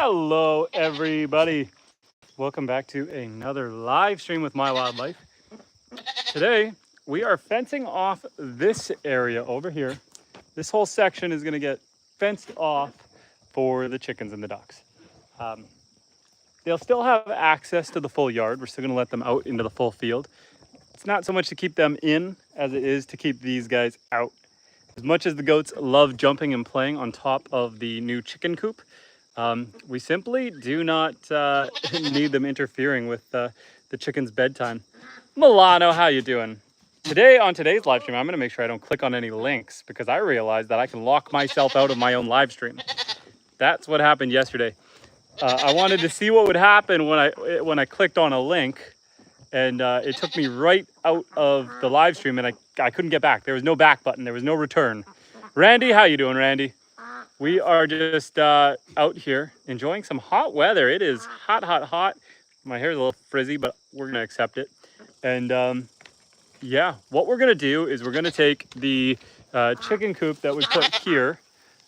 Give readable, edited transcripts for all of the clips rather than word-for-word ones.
Hello, everybody. Welcome back to another live stream with My Wildlife. Today, we are fencing off this area over here. This whole section is going to get fenced off for the chickens and the ducks. They'll still have access to the full yard. We're still going to let them out into the full field. It's not so much to keep them in as it is to keep these guys out. As much as the goats love jumping and playing on top of the new chicken coop, we simply do not need them interfering with the chicken's bedtime. Milano, how you doing? Today, on today's live stream, I'm going to make sure I don't click on any links because I realized that I can lock myself out of my own live stream. That's what happened yesterday. I wanted to see what would happen when I clicked on a link, and it took me right out of the live stream, and I couldn't get back. There was no back button. There was no return. Randy, how you doing, Randy? We are just out here enjoying some hot weather. It is hot, hot, hot. My hair's a little frizzy, but we're going to accept it. And yeah, what we're going to do is we're going to take the chicken coop that we put here,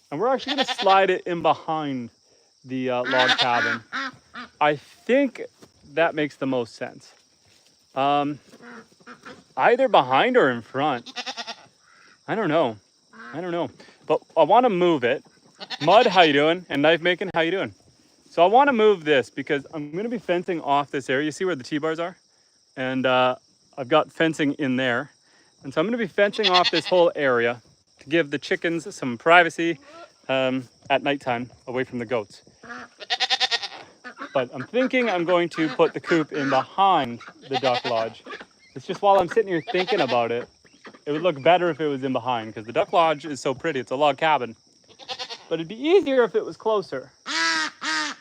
and we're actually going to slide it in behind the log cabin. I think that makes the most sense. Either behind or in front. I don't know. But I want to move it. Mud, how you doing? And Knife Making, how you doing? So I want to move this because I'm going to be fencing off this area. You see where the T-bars are? And I've got fencing in there. And so I'm going to be fencing off this whole area to give the chickens some privacy at nighttime away from the goats. But I'm thinking I'm going to put the coop in behind the duck lodge. It's just while I'm sitting here thinking about it, it would look better if it was in behind because the duck lodge is so pretty. It's a log cabin. But it'd be easier if it was closer. I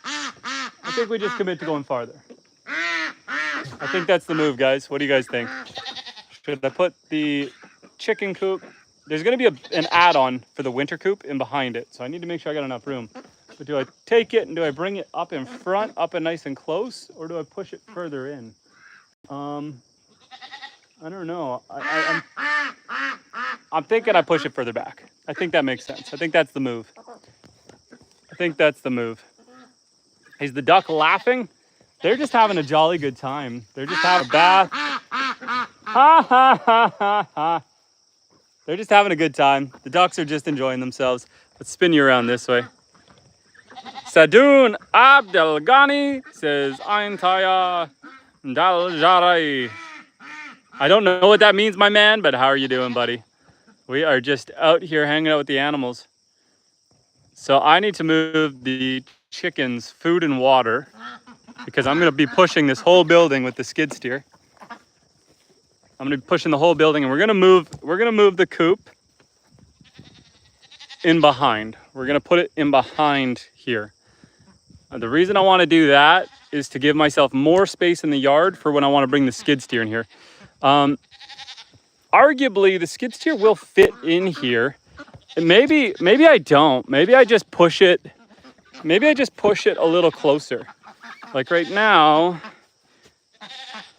think we just commit to going farther. I think that's the move, guys. What do you guys think? Should I put the chicken coop? There's going to be an add-on for the winter coop in behind it. So I need to make sure I got enough room. But do I take it and do I bring it up in front, up and nice and close? Or do I push it further in? I don't know. I'm thinking I push it further back. I think that makes sense. I think that's the move. Is the duck laughing? They're just having a jolly good time. They're just having a bath. Ha ha ha ha ha. They're just having a good time. The ducks are just enjoying themselves. Let's spin you around this way. Sadoun Abdelghani says, Aintaya Dal Jarai. I don't know what that means, my man, but how are you doing, buddy? We are just out here hanging out with the animals. So I need to move the chickens' food and water because I'm going to be pushing this whole building with the skid steer. I'm going to be pushing the whole building, and we're going to move the coop in behind. We're going to put it in behind here. The reason I want to do that is to give myself more space in the yard for when I want to bring the skid steer in here. Arguably, the skid steer will fit in here. And maybe I don't. Maybe I just push it. Maybe I just push it a little closer. Like right now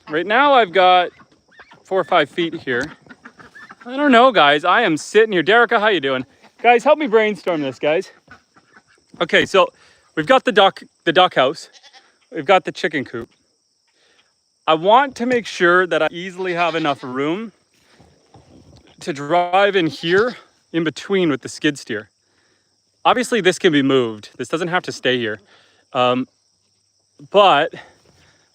I've got 4 or 5 feet here. I don't know, guys. I am sitting here. Derica, how you doing? Guys, help me brainstorm this, guys. Okay, so we've got the duck house. We've got the chicken coop. I want to make sure that I easily have enough room to drive in here in between with the skid steer. Obviously, this can be moved. This doesn't have to stay here. But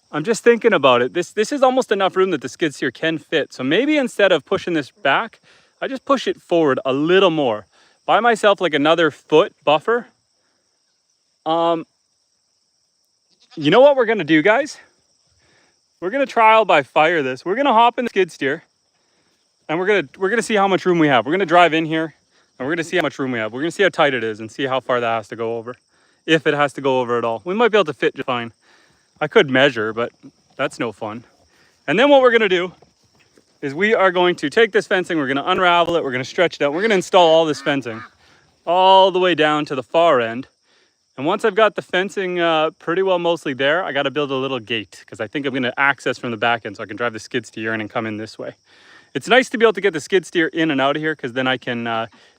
I'm just thinking about it. This is almost enough room that the skid steer can fit. So maybe instead of pushing this back, I just push it forward a little more. Buy myself like another foot buffer. You know what we're going to do, guys? We're going to trial by fire this. We're going to hop in the skid steer. And we're gonna see how much room we have. We're gonna drive in here and we're gonna see how much room we have. We're gonna see how tight it is and see how far that has to go over. If it has to go over at all. We might be able to fit just fine. I could measure, but that's no fun. And then what we're gonna do is we are going to take this fencing, we're gonna unravel it, we're gonna stretch it out, we're gonna install all this fencing all the way down to the far end. And once I've got the fencing pretty well mostly there, I gotta build a little gate because I think I'm gonna access from the back end so I can drive the skid steer in and come in this way. It's nice to be able to get the skid steer in and out of here because then I can,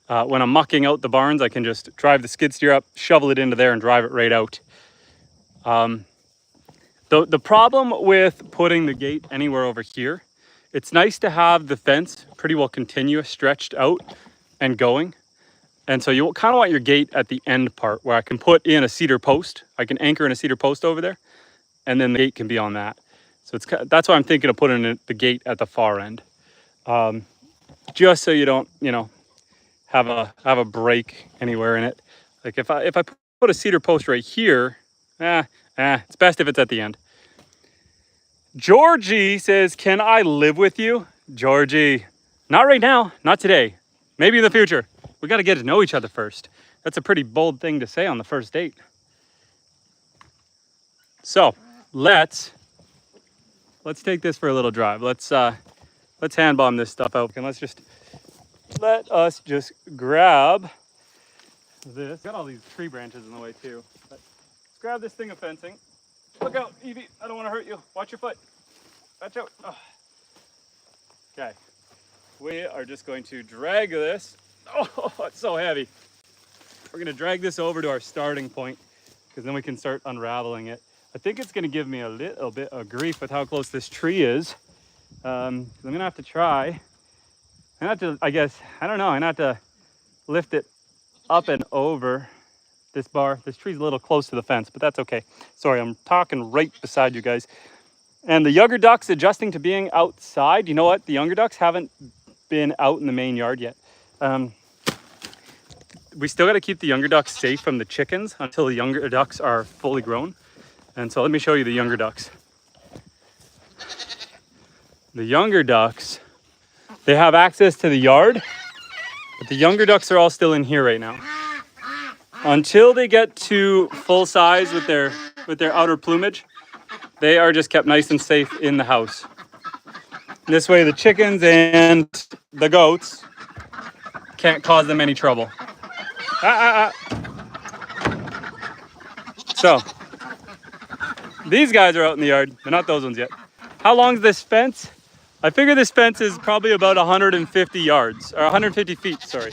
when I'm mucking out the barns, I can just drive the skid steer up, shovel it into there and drive it right out. The problem with putting the gate anywhere over here, it's nice to have the fence pretty well continuous, stretched out and going. And so you kind of want your gate at the end part where I can put in a cedar post. I can anchor in a cedar post over there, and then the gate can be on that. So that's why I'm thinking of putting the gate at the far end, just so you don't, have a break anywhere in it. Like if I put a cedar post right here, it's best if it's at the end. Georgie says, can I live with you? Georgie, not right now, not today. Maybe in the future. We got to get to know each other first. That's a pretty bold thing to say on the first date. So let's take this for a little drive. Let's hand bomb this stuff out, and let us just grab this. Got all these tree branches in the way too. But let's grab this thing of fencing. Look out, Evie! I don't want to hurt you. Watch your foot. Watch out. Oh. Okay, we are just going to drag this. Oh, it's so heavy. We're gonna drag this over to our starting point, because then we can start unraveling it. I think it's gonna give me a little bit of grief with how close this tree is. I'm gonna have to try. I guess, I don't know, I'm gonna have to lift it up and over this bar. This tree's a little close to the fence, but that's okay. Sorry, I'm talking right beside you guys. And the younger ducks adjusting to being outside. You know what? The younger ducks haven't been out in the main yard yet. We still got to keep the younger ducks safe from the chickens until the younger ducks are fully grown. And so let me show you the younger ducks. The younger ducks, they have access to the yard, but the younger ducks are all still in here right now. Until they get to full size with their outer plumage, they are just kept nice and safe in the house. This way the chickens and the goats can't cause them any trouble. So, these guys are out in the yard, but not those ones yet. How long is this fence? I figure this fence is probably about 150 yards, or 150 feet, sorry.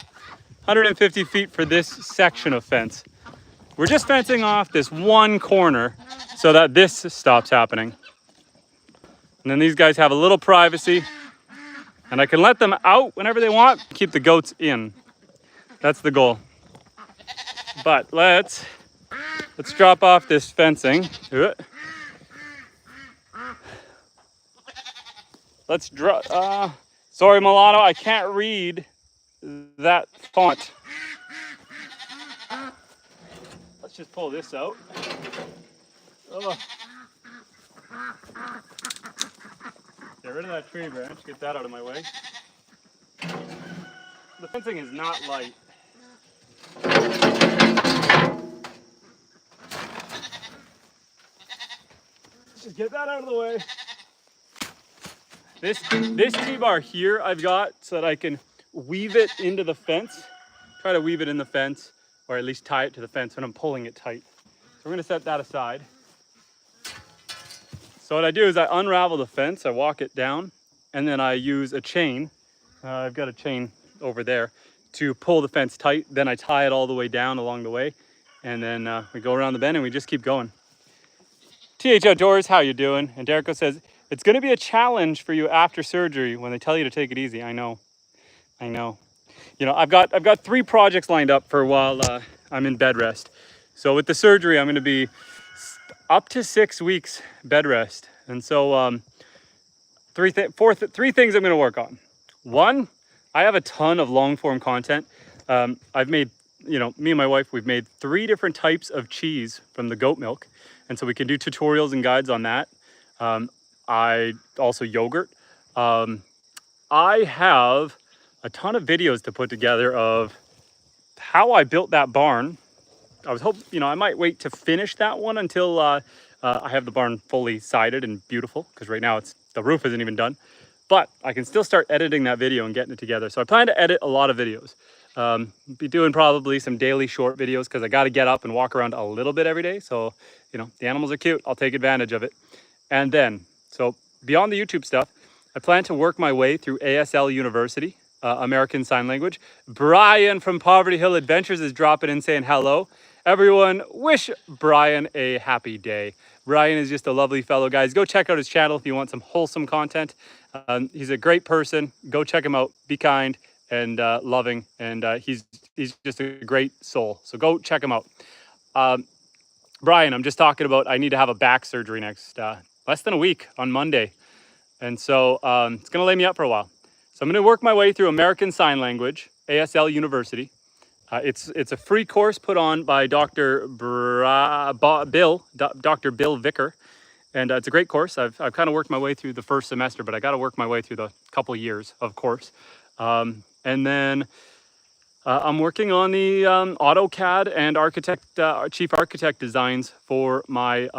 150 feet for this section of fence. We're just fencing off this one corner so that this stops happening. And then these guys have a little privacy, and I can let them out whenever they want, keep the goats in. That's the goal. But let's drop off this fencing. Let's drop. Sorry, Milano, I can't read that font. Let's just pull this out. Oh. Get rid of that tree branch. Get that out of my way. The fencing is not light. Just get that out of the way. This T-bar here I've got so that I can weave it into the fence. Try to weave it in the fence, or at least tie it to the fence when I'm pulling it tight. So we're gonna set that aside. So what I do is I unravel the fence, I walk it down, and then I use a chain. I've got a chain over there to pull the fence tight. Then I tie it all the way down along the way, and then we go around the bend and we just keep going. TH Outdoors, how you doing? And Derico says, it's gonna be a challenge for you after surgery when they tell you to take it easy. I know. You know, I've got 3 projects lined up for while I'm in bed rest. So with the surgery, I'm gonna be up to 6 weeks bed rest. And so 3 things I'm gonna work on. 1, I have a ton of long form content. I've made, me and my wife, we've made 3 different types of cheese from the goat milk. And so we can do tutorials and guides on that. I also yogurt. I have a ton of videos to put together of how I built that barn. I was hoping, I might wait to finish that one until I have the barn fully sided and beautiful, because right now the roof isn't even done. But I can still start editing that video and getting it together. So I plan to edit a lot of videos. Be doing probably some daily short videos, because I got to get up and walk around a little bit every day. So, the animals are cute. I'll take advantage of it. And then, so beyond the YouTube stuff, I plan to work my way through ASL University. American Sign Language. Brian from Poverty Hill Adventures is dropping in saying hello. Everyone, wish Brian a happy day. Brian is just a lovely fellow, guys. Go check out his channel if you want some wholesome content. He's a great person. Go check him out. Be kind and loving, and he's just a great soul. So go check him out. Brian, I'm just talking about I need to have a back surgery next less than a week on Monday, and so it's going to lay me up for a while. So I'm going to work my way through American Sign Language, ASL University. It's a free course put on by Dr. Bill Vicker, and it's a great course. I've kind of worked my way through the first semester, but I got to work my way through the couple years of course. And then I'm working on the AutoCAD and chief architect designs for my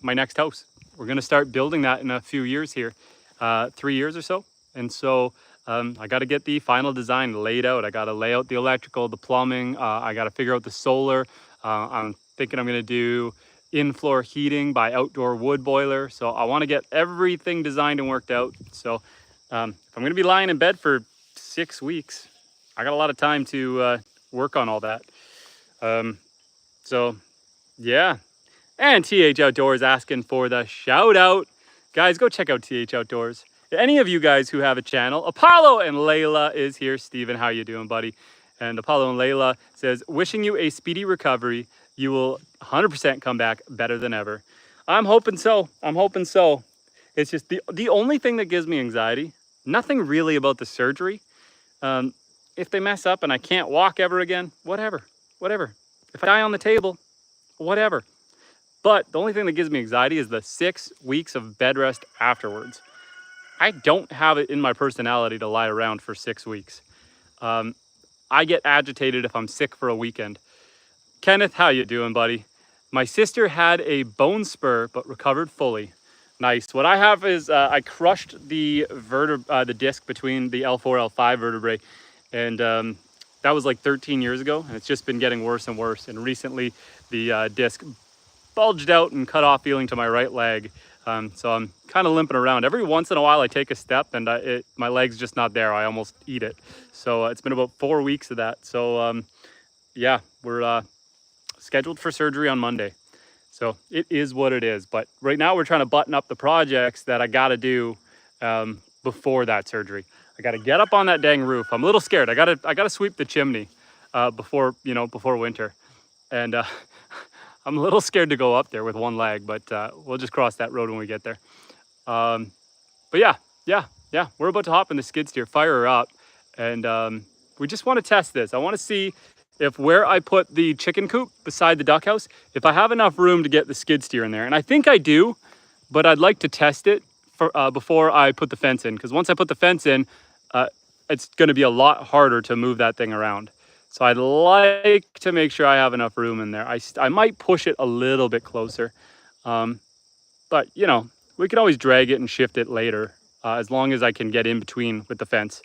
my next house. We're going to start building that in a few years here, 3 years or so, and so. I got to get the final design laid out. I got to lay out the electrical, the plumbing. I got to figure out the solar. I'm thinking I'm going to do in-floor heating by outdoor wood boiler. So I want to get everything designed and worked out. So if I'm going to be lying in bed for 6 weeks, I got a lot of time to work on all that. So yeah. And TH Outdoors asking for the shout out. Guys, go check out TH Outdoors. Any of you guys who have a channel. Apollo and Layla is here. Steven, how you doing, buddy? And Apollo and Layla says, wishing you a speedy recovery. You will 100% come back better than ever. I'm hoping so. I'm hoping so. It's just the only thing that gives me anxiety, nothing really about the surgery. If they mess up and I can't walk ever again, whatever. If I die on the table, whatever. But the only thing that gives me anxiety is the 6 weeks of bed rest afterwards. I don't have it in my personality to lie around for 6 weeks. I get agitated if I'm sick for a weekend. Kenneth, how you doing, buddy? My sister had a bone spur, but recovered fully. Nice. What I have is I crushed the disc between the L4, L5 vertebrae, and that was like 13 years ago, and it's just been getting worse and worse. And recently, the disc bulged out and cut off feeling to my right leg. So I'm kind of limping around. Every once in a while I take a step and my leg's just not there. I almost eat it. So it's been about 4 weeks of that. So yeah, we're scheduled for surgery on Monday. So it is what it is. But right now we're trying to button up the projects that I got to do before that surgery. I got to get up on that dang roof. I'm a little scared. I got to sweep the chimney before winter. And I'm a little scared to go up there with one leg, but we'll just cross that road when we get there. But yeah, we're about to hop in the skid steer, fire her up, and we just want to test this. I want to see if where I put the chicken coop beside the duck house, if I have enough room to get the skid steer in there. And I think I do, but I'd like to test it for, before I put the fence in, because once I put the fence in, it's going to be a lot harder to move that thing around. So I'd like to make sure I have enough room in there. I might push it a little bit closer. But, we can always drag it and shift it later as long as I can get in between with the fence.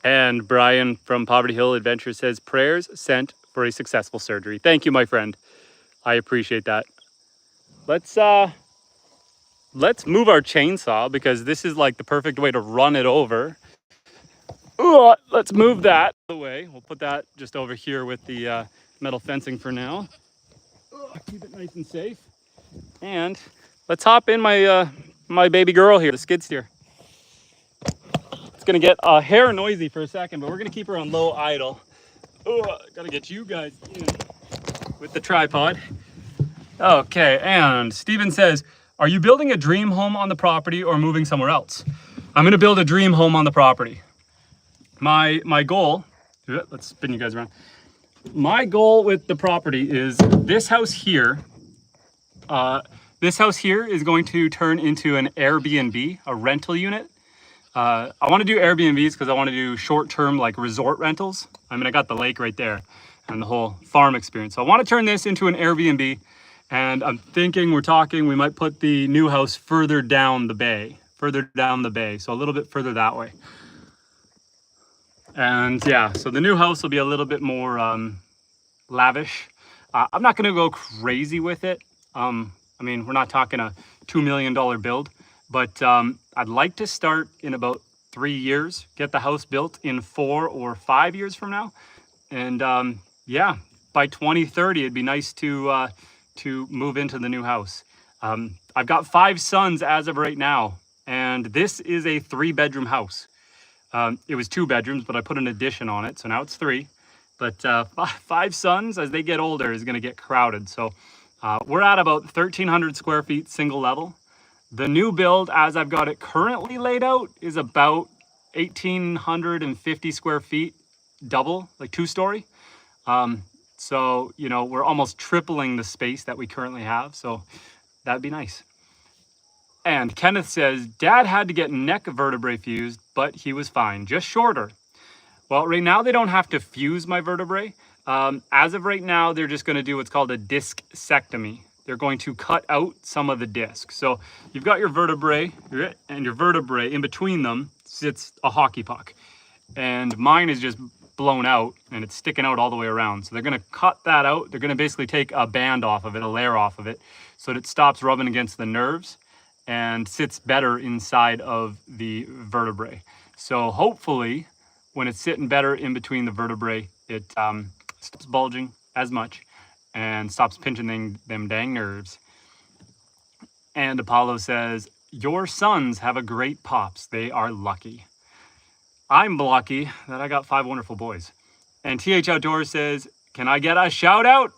And Brian from Poverty Hill Adventures says, prayers sent for a successful surgery. Thank you, my friend. I appreciate that. Let's move our chainsaw because this is like the perfect way to run it over. Let's move that out of the way. We'll put that just over here with the metal fencing for now. Keep it nice and safe. And let's hop in my baby girl here, the skid steer. It's gonna get a hair noisy for a second, but we're gonna keep her on low idle. Gotta get you guys in with the tripod. Okay, and Steven says, are you building a dream home on the property or moving somewhere else? I'm gonna build a dream home on the property. My goal, let's spin you guys around. My goal with the property is this house here. This house here is going to turn into an Airbnb, a rental unit. I want to do Airbnbs because I want to do short-term like resort rentals. I mean, I got the lake right there and the whole farm experience. So I want to turn this into an Airbnb, and I'm thinking, we might put the new house further down the bay, so a little bit further that way. And yeah, so the new house will be a little bit more lavish. I'm not going to go crazy with it. I mean, we're not talking a $2 million build, but I'd like to start in about 3 years, get the house built in 4 or 5 years from now. And yeah, by 2030, it'd be nice to move into the new house. I've got 5 sons as of right now, and this is a 3-bedroom house. It was 2 bedrooms, but I put an addition on it, so now it's 3. But 5 sons, as they get older, is going to get crowded. So we're at about 1,300 square feet, single level. The new build, as I've got it currently laid out, is about 1,850 square feet, double, like 2-story. So, you know, we're almost tripling the space that we currently have. So that'd be nice. And Kenneth says, Dad had to get neck vertebrae fused, but he was fine, just shorter. Well, right now they don't have to fuse my vertebrae. As of right now, they're just going to do what's called a discectomy. They're going to cut out some of the disc. So you've got your vertebrae, and your vertebrae, in between them sits a hockey puck. And mine is just blown out, and it's sticking out all the way around. So they're going to cut that out. They're going to basically take a band off of it, a layer off of it, so that it stops rubbing against the nerves and sits better inside of the vertebrae. So hopefully, when it's sitting better in between the vertebrae, it stops bulging as much and stops pinching them dang nerves. And Apollo says, your sons have a great pops. They are lucky. I'm lucky that I got 5 wonderful boys. And TH Outdoors says, can I get a shout out?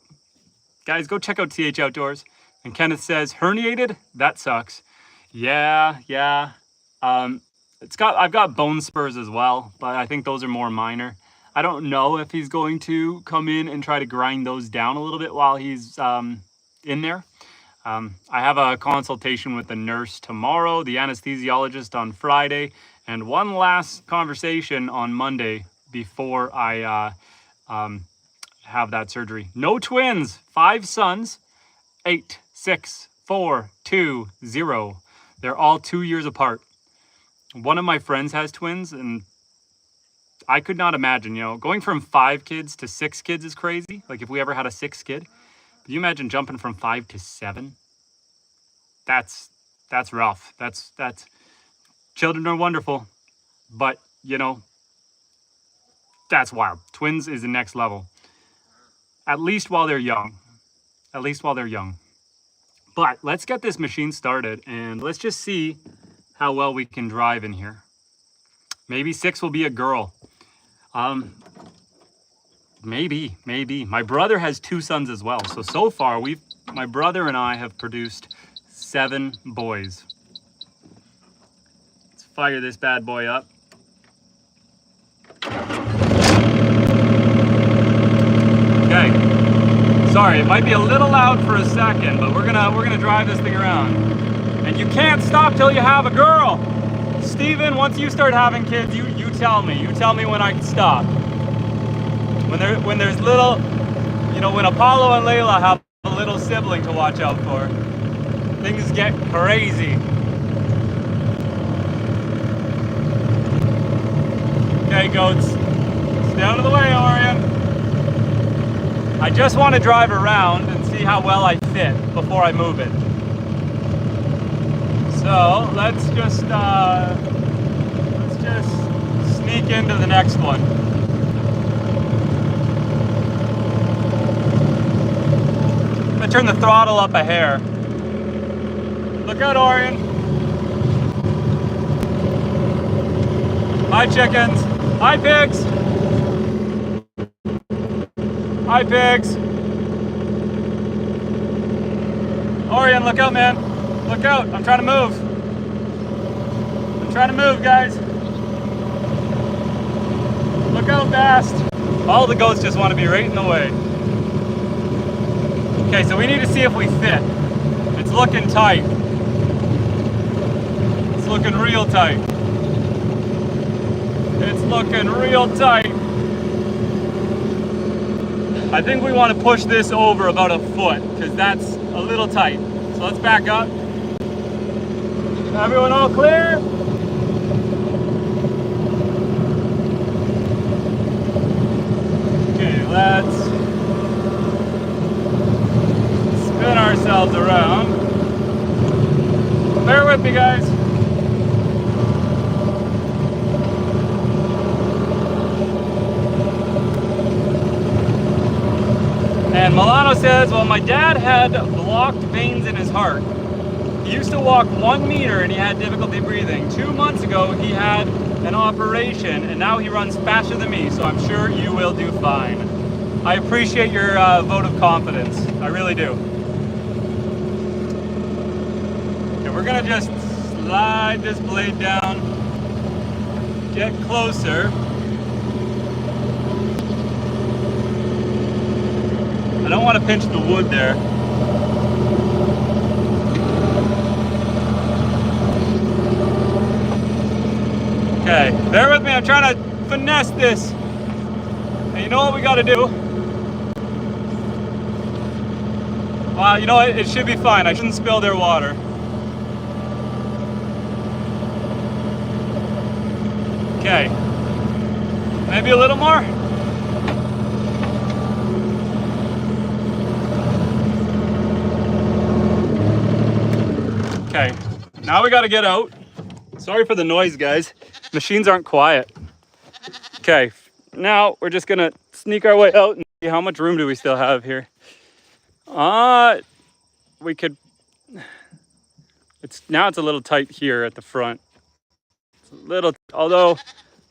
Guys, go check out TH Outdoors. And Kenneth says, herniated? That sucks. Yeah. I've got bone spurs as well, but I think those are more minor. I don't know if he's going to come in and try to grind those down a little bit while he's in there. I have a consultation with the nurse tomorrow, the anesthesiologist on Friday, and one last conversation on Monday before I have that surgery. No twins, 5 sons, 8, 6, 4, 2, 0. They're all 2 years apart. One of my friends has twins, and I could not imagine, you know, going from 5 kids to 6 kids is crazy. Like if we ever had a 6th kid, can you imagine jumping from 5 to 7? That's rough. That's children are wonderful, but you know, that's wild. Twins is the next level. At least while they're young. But let's get this machine started and let's just see how well we can drive in here. Maybe 6 will be a girl. Maybe. My brother has 2 sons as well. So far, my brother and I have produced 7 boys. Let's fire this bad boy up. Okay. Sorry, it might be a little loud for a second, but we're gonna drive this thing around. And you can't stop till you have a girl. Steven, once you start having kids, you tell me. You tell me when I can stop. When there's little, you know, when Apollo and Layla have a little sibling to watch out for, things get crazy. Okay, goats. Stay out of the way, Orion. I just want to drive around and see how well I fit before I move it. So let's just sneak into the next one. I'm gonna turn the throttle up a hair. Look out, Orion. Hi, chickens. Hi, pigs. Hi, pigs. Orion, look out, man. Look out. I'm trying to move. Guys. Look out fast. All the goats just want to be right in the way. Okay, so we need to see if we fit. It's looking tight. It's looking real tight. I think we want to push this over about a foot because that's a little tight. So let's back up. Everyone all clear? Okay, let's spin ourselves around. Bear with me, guys. And Milano says, well, my dad had blocked veins in his heart. He used to walk 1 meter and he had difficulty breathing. 2 months ago, he had an operation and now he runs faster than me, so I'm sure you will do fine. I appreciate your vote of confidence. I really do. Okay, we're gonna just slide this blade down, get closer. I don't want to pinch the wood there. Okay, bear with me, I'm trying to finesse this. And you know what we gotta do? Well, you know what, it should be fine. I shouldn't spill their water. Okay, maybe a little more? Okay, now we gotta get out. Sorry for the noise, guys. Machines aren't quiet. Okay, now we're just gonna sneak our way out and see how much room do we still have here. We could, it's a little tight here at the front. It's a little, although,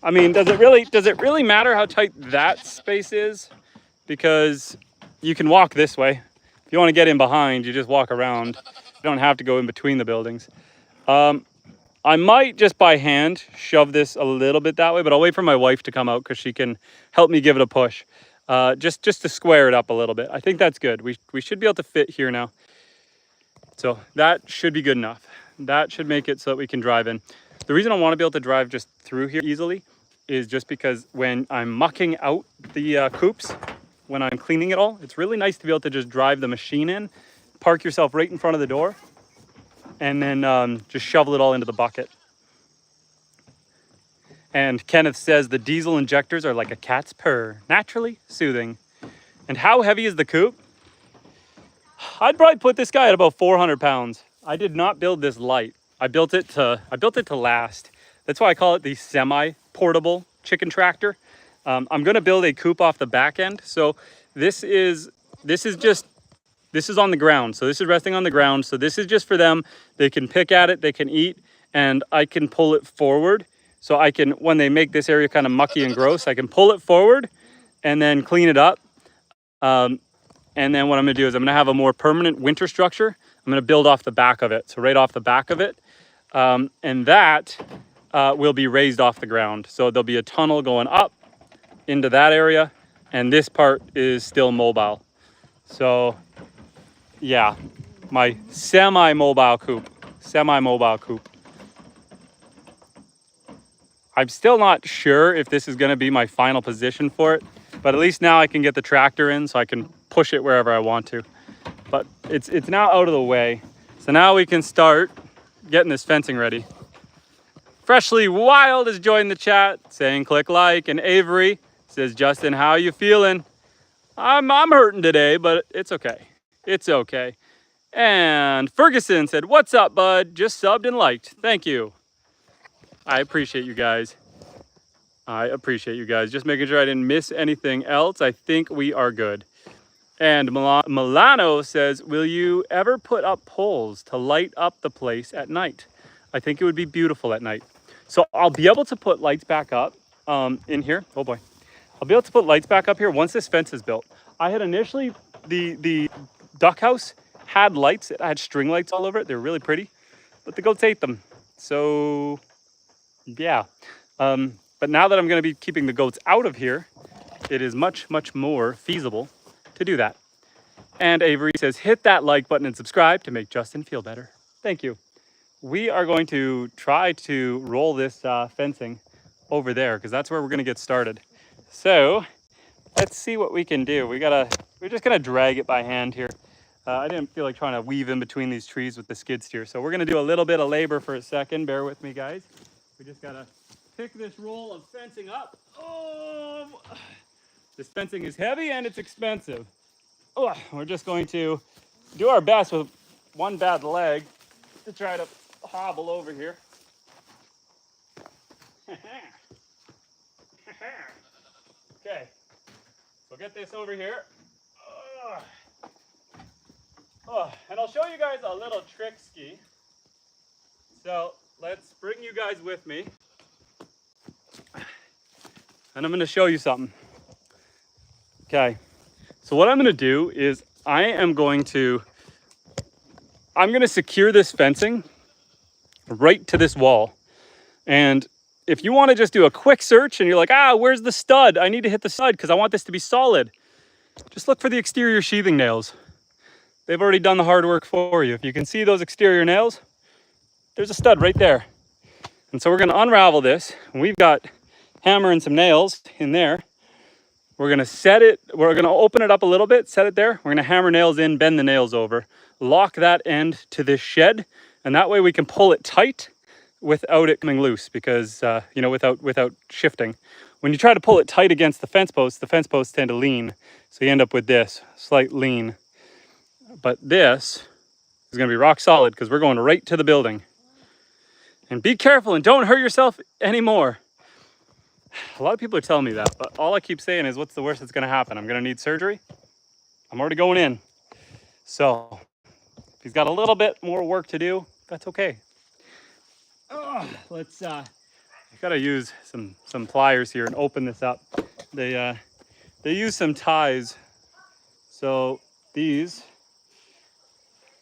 I mean, does it really matter how tight that space is? Because you can walk this way. If you want to get in behind, you just walk around. You don't have to go in between the buildings. I might just by hand shove this a little bit that way, but I'll wait for my wife to come out because she can help me give it a push. Just to square it up a little bit. I think that's good. We should be able to fit here now. So that should be good enough. That should make it so that we can drive in. The reason I want to be able to drive just through here easily is just because when I'm mucking out the coops, when I'm cleaning it all, it's really nice to be able to just drive the machine in, park yourself right in front of the door, and then just shovel it all into the bucket. And Kenneth says the diesel injectors are like a cat's purr, naturally soothing. And how heavy is the coop? I'd probably put this guy at about 400 pounds. I did not build this light. I built it to last. That's why I call it the semi-portable chicken tractor. I'm gonna build a coop off the back end. So this is on the ground. So this is resting on the ground. So this is just for them. They can pick at it, they can eat, and I can pull it forward. So I can, when they make this area kind of mucky and gross, I can pull it forward and then clean it up. And then what I'm gonna do is I'm gonna have a more permanent winter structure. I'm gonna build off the back of it. So right off the back of it. And that will be raised off the ground. So there'll be a tunnel going up into that area. And this part is still mobile. So yeah, my semi-mobile coop. I'm still not sure if this is gonna be my final position for it, but at least now I can get the tractor in so I can push it wherever I want to. But it's now out of the way. So now we can start getting this fencing ready. Freshly Wild has joined the chat saying click like, and Avery says, Justin, how you feeling? I'm hurting today, but it's okay. It's okay. And Ferguson said, what's up, bud? Just subbed and liked. Thank you. I appreciate you guys. Just making sure I didn't miss anything else. I think we are good. And Milano says, will you ever put up poles to light up the place at night? I think it would be beautiful at night. So I'll be able to put lights back up in here. Oh boy. I'll be able to put lights back up here once this fence is built. I had initially, the duck house had lights. It had string lights all over it. They're really pretty, but the goats ate them. So yeah. But now that I'm going to be keeping the goats out of here, it is much, much more feasible to do that. And Avery says, hit that like button and subscribe to make Justin feel better. Thank you. We are going to try to roll this fencing over there because that's where we're going to get started. So let's see what we can do. We're just going to drag it by hand here. I didn't feel like trying to weave in between these trees with the skid steer. So we're going to do a little bit of labor for a second. Bear with me, guys. We just got to pick this roll of fencing up. Oh, this fencing is heavy and it's expensive. Oh, we're just going to do our best with one bad leg to try to hobble over here. Okay, so get this over here. Oh, and I'll show you guys a little trick ski. So let's bring you guys with me. And I'm going to show you something. Okay. So what I'm going to do is I'm going to secure this fencing right to this wall. And if you want to just do a quick search and you're like, where's the stud? I need to hit the stud because I want this to be solid. Just look for the exterior sheathing nails. They've already done the hard work for you. If you can see those exterior nails, there's a stud right there. And so we're going to unravel this. We've got hammer and some nails in there. We're going to set it, we're going to open it up a little bit, set it there. We're going to hammer nails in, bend the nails over, lock that end to this shed. And that way we can pull it tight without it coming loose because, without shifting. When you try to pull it tight against the fence posts tend to lean. So you end up with this slight lean. But this is going to be rock solid because we're going right to the building. And be careful and don't hurt yourself anymore. A lot of people are telling me that, but all I keep saying is, what's the worst that's going to happen? I'm going to need surgery. I'm already going in. So if he's got a little bit more work to do, that's okay. Let's, I got to use some pliers here and open this up. They use some ties. So these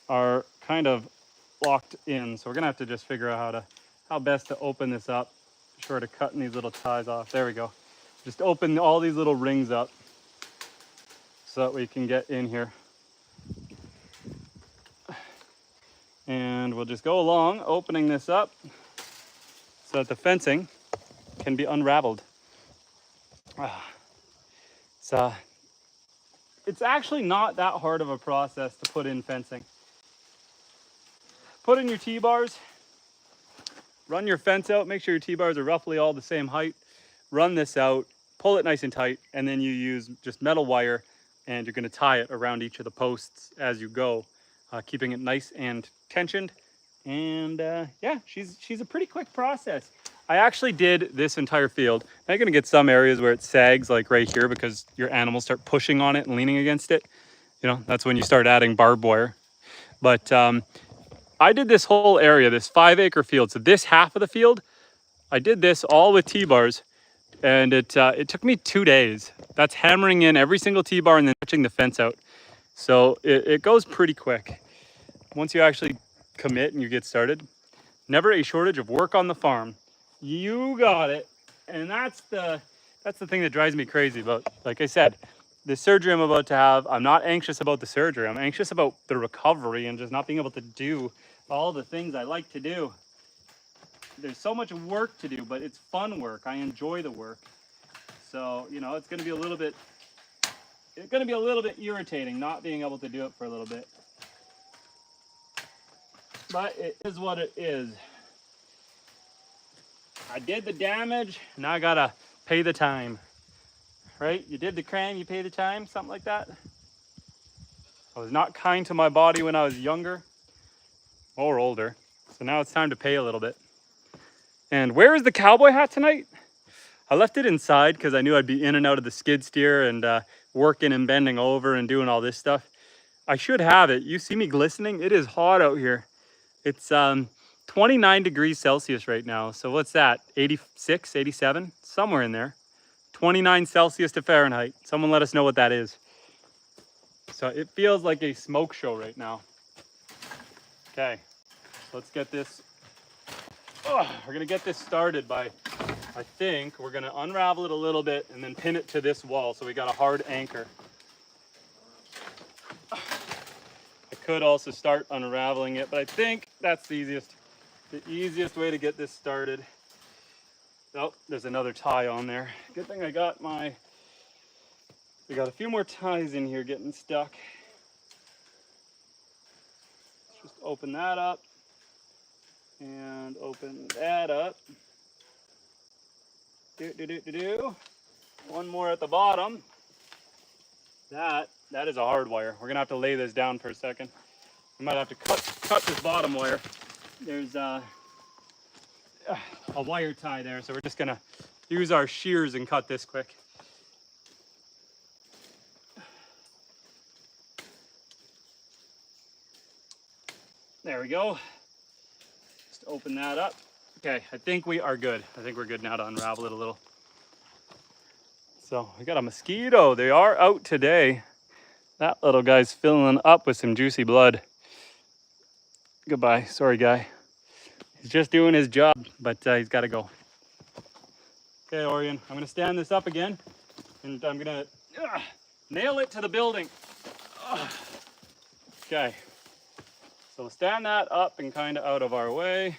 are kind of locked in. So we're going to have to just figure out how best to open this up. Short of cutting these little ties off. There we go. Just open all these little rings up so that we can get in here. And we'll just go along opening this up so that the fencing can be unraveled. It's actually not that hard of a process to put in fencing. Put in your T-bars, run your fence out, make sure your T-bars are roughly all the same height. Run this out, pull it nice and tight, and then you use just metal wire and you're going to tie it around each of the posts as you go, keeping it nice and tensioned. And yeah, she's a pretty quick process. I actually did this entire field. Now you're going to get some areas where it sags, like right here, because your animals start pushing on it and leaning against it. You know, that's when you start adding barbed wire. But I did this whole area, this 5-acre field. So this half of the field, I did this all with T-bars. And it took me 2 days. That's hammering in every single T-bar and then touching the fence out. So it goes pretty quick. Once you actually commit and you get started, never a shortage of work on the farm. You got it. And that's the thing that drives me crazy about, like I said, the surgery I'm about to have. I'm not anxious about the surgery. I'm anxious about the recovery and just not being able to do all the things I like to do. There's so much work to do, but it's fun work. I enjoy the work. So, you know, it's going to be a little bit irritating not being able to do it for a little bit. But it is what it is. I did the damage, now I got to pay the time. Right? You did the crime, you pay the time, something like that. I was not kind to my body when I was younger or older. So now it's time to pay a little bit. And where is the cowboy hat tonight? I left it inside because I knew I'd be in and out of the skid steer and working and bending over and doing all this stuff. I should have it. You see me glistening? It is hot out here. It's 29 degrees Celsius right now. So what's that? 86, 87? Somewhere in there. 29 Celsius to Fahrenheit. Someone let us know what that is. So it feels like a smoke show right now. Okay, so let's get this. We're gonna get this started by, I think we're gonna unravel it a little bit and then pin it to this wall so we got a hard anchor. I could also start unraveling it, but I think that's the easiest way to get this started. Oh, there's another tie on there. Good thing I got we got a few more ties in here getting stuck. Let's just open that up. And open that up. One more at the bottom. That is a hard wire. We're gonna have to lay this down for a second. We might have to cut this bottom wire. There's a wire tie there, so we're just gonna use our shears and cut this quick. There we go. Just open that up. Okay, I think we are good. I think we're good now to unravel it a little. So we got a mosquito. They are out today. That little guy's filling up with some juicy blood. Goodbye. Sorry, guy. He's just doing his job, but he's got to go. Okay, Orion, I'm going to stand this up again, and I'm going to nail it to the building. Okay. So stand that up and kind of out of our way.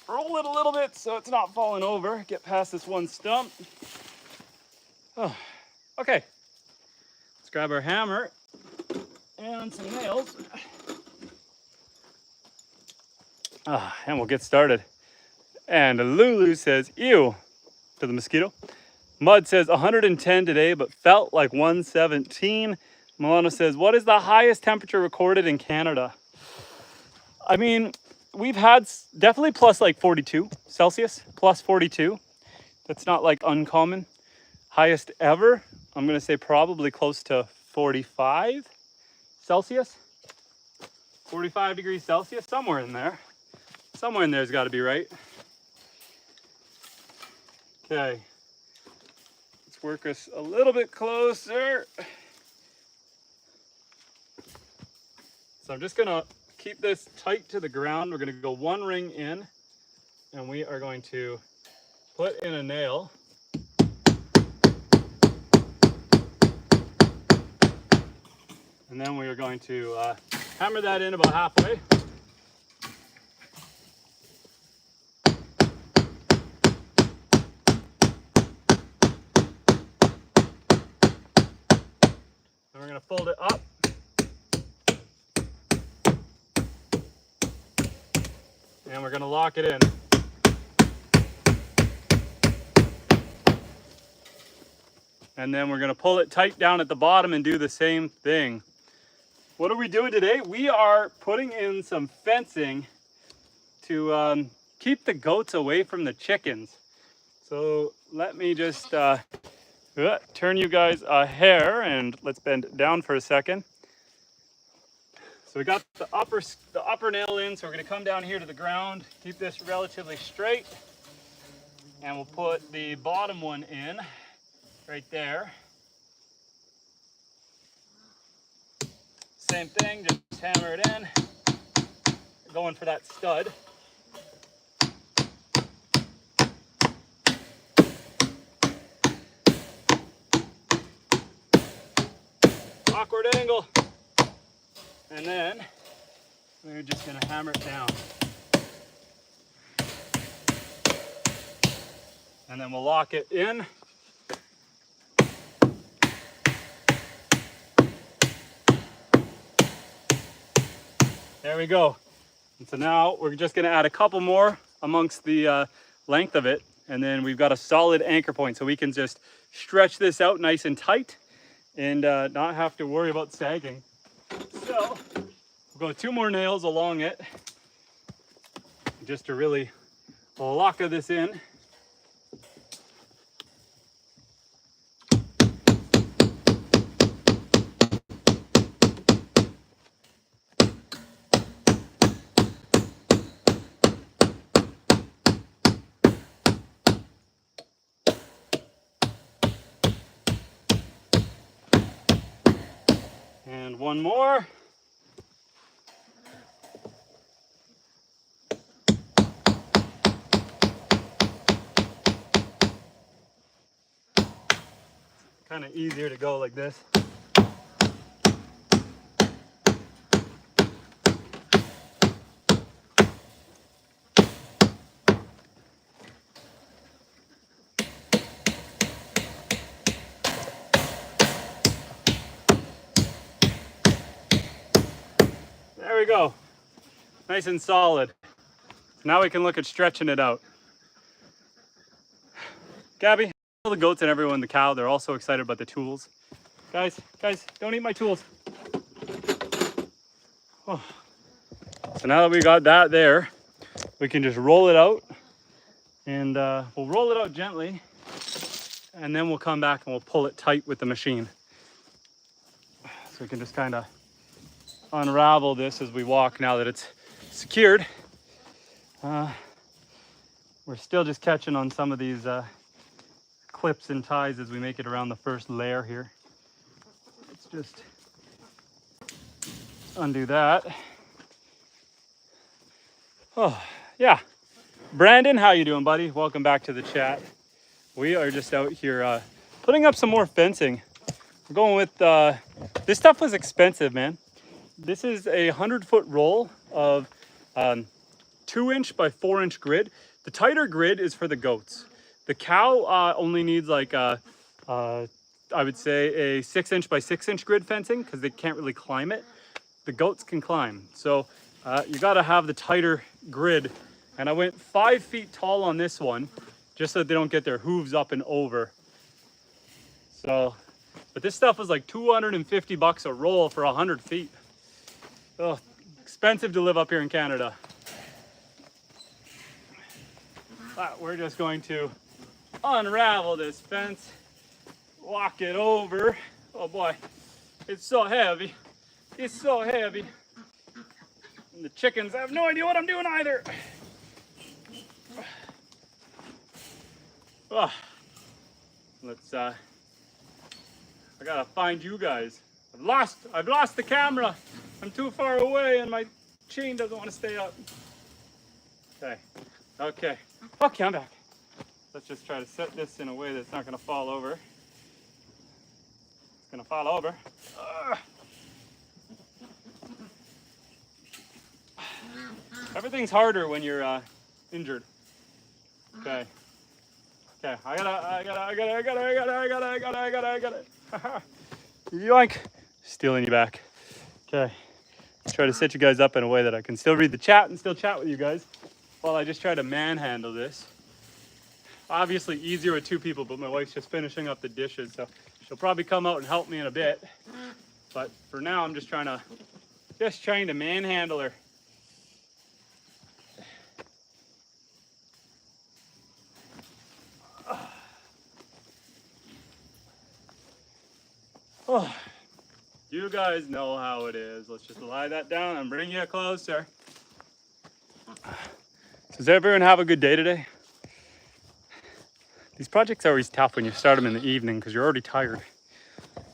Roll it a little bit so it's not falling over. Get past this one stump. Oh, okay. Let's grab our hammer and some nails. And we'll get started. And Lulu says, ew, to the mosquito. Mud says 110 today, but felt like 117. Milano says, what is the highest temperature recorded in Canada? I mean, we've had definitely plus like 42 Celsius, plus 42. That's not like uncommon. Highest ever, I'm gonna say probably close to 45 Celsius. 45 degrees Celsius, somewhere in there. Somewhere in there's gotta be right. Okay, let's work us a little bit closer. So I'm just gonna keep this tight to the ground. We're gonna go one ring in, and we are going to put in a nail. And then we are going to hammer that in about halfway. And we're going to fold it up. And we're going to lock it in. And then we're going to pull it tight down at the bottom and do the same thing. What are we doing today? We are putting in some fencing to keep the goats away from the chickens. So let me just turn you guys a hair and let's bend down for a second. So we got the upper nail in, so we're going to come down here to the ground, keep this relatively straight, and we'll put the bottom one in right there. Same thing, just hammer it in. Going for that stud. Awkward angle. And then we're just gonna hammer it down. And then we'll lock it in. There we go. And so now we're just gonna add a couple more amongst the length of it. And then we've got a solid anchor point. So we can just stretch this out nice and tight and not have to worry about sagging. So we'll go 2 more nails along it just to really lock this in. And one more. Kind of easier to go like this. There we go. Nice and solid. Now we can look at stretching it out. Gabby, all the goats and everyone, the cow, they're all so excited about the tools. Guys, don't eat my tools. Oh. So now that we got that there, we can just roll it out, and we'll roll it out gently, and then we'll come back and we'll pull it tight with the machine. So we can just kind of unravel this as we walk now that it's secured. We're still just catching on some of these clips and ties as we make it around the first layer here. Let's just undo that. Oh, yeah. Brandon, how you doing, buddy? Welcome back to the chat. We are just out here putting up some more fencing. We're going with, this stuff was expensive, man. This is a 100-foot roll of 2-inch by 4-inch grid. The tighter grid is for the goats. The cow only needs like I would say a 6-inch by 6-inch grid fencing because they can't really climb it. The goats can climb. So you gotta have the tighter grid. And I went 5 feet tall on this one just so that they don't get their hooves up and over. So, but this stuff was like 250 bucks a roll for 100 feet. Oh, expensive to live up here in Canada. But we're just going to unravel this fence, walk it over. Oh boy, it's so heavy. It's so heavy. And the chickens have no idea what I'm doing either. Oh, let's I gotta find you guys. I've lost the camera. I'm too far away and my chain doesn't want to stay up. Okay, I'm back. Let's just try to set this in a way that's not gonna fall over. It's gonna fall over. Everything's harder when you're injured. Okay, I got it. Yoink! Stealing you back. Okay, let's try to set you guys up in a way that I can still read the chat and still chat with you guys while I just try to manhandle this. Obviously easier with 2 people, but my wife's just finishing up the dishes, so she'll probably come out and help me in a bit. But for now, I'm just trying to manhandle her. Oh, you guys know how it is. Let's just lie that down and bring you closer. So does everyone have a good day today? These projects are always tough when you start them in the evening because you're already tired.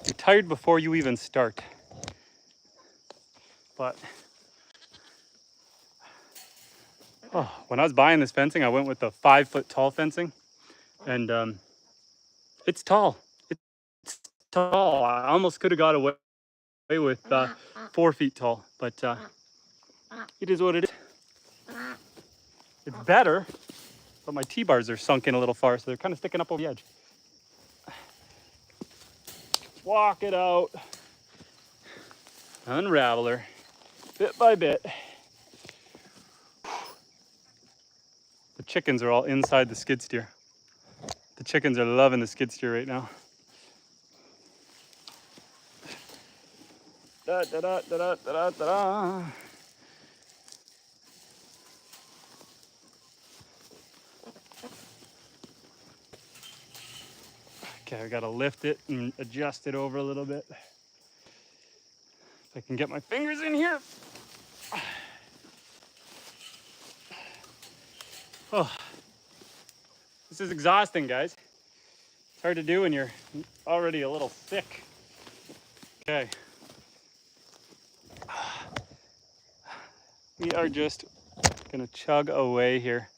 You're tired before you even start. But when I was buying this fencing, I went with the 5-foot tall fencing, and it's tall. It's tall. I almost could have got away with 4 feet tall, but it is what it is. It's better, but my T-bars are sunk in a little far, so they're kind of sticking up over the edge. Walk it out. Unravel her, bit by bit. The chickens are all inside the skid steer. The chickens are loving the skid steer right now. Da, da, da, da, da, da, da. Okay, I gotta lift it and adjust it over a little bit. If I can get my fingers in here. Oh, this is exhausting, guys. It's hard to do when you're already a little sick. Okay. We are just gonna chug away here.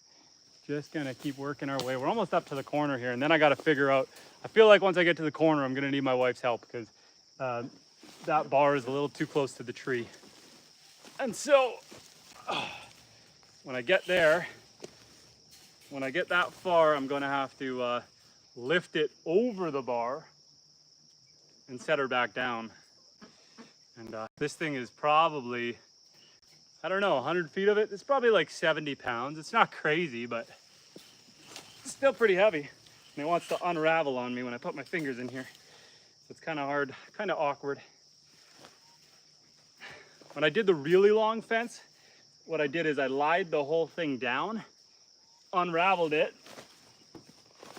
Just gonna keep working our way. We're almost up to the corner here, and then I gotta figure out, I feel like once I get to the corner, I'm gonna need my wife's help because that bar is a little too close to the tree. And so, when I get there, when I get that far, I'm gonna have to lift it over the bar and set her back down. And this thing is probably, I don't know, 100 feet of it. It's probably like 70 pounds. It's not crazy, but it's still pretty heavy. And it wants to unravel on me when I put my fingers in here. So it's kind of hard, kind of awkward. When I did the really long fence, what I did is I lied the whole thing down, unraveled it,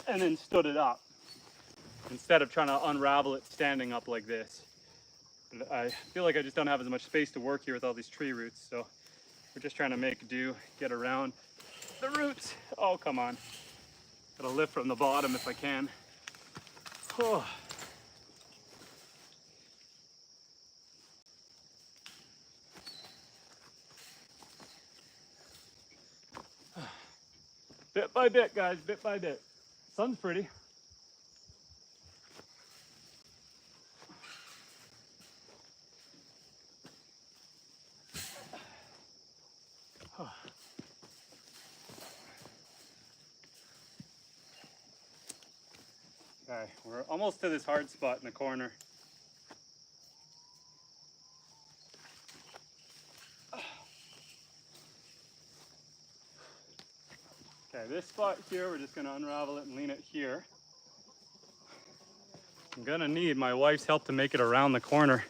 and then stood it up instead of trying to unravel it standing up like this. I feel like I just don't have as much space to work here with all these tree roots. So we're just trying to make do, get around the roots. Oh, come on. Gotta lift from the bottom if I can. Oh. Bit by bit, guys, bit by bit. Sun's pretty. Okay, we're almost to this hard spot in the corner. Okay, this spot here, we're just gonna unravel it and lean it here. I'm gonna need my wife's help to make it around the corner.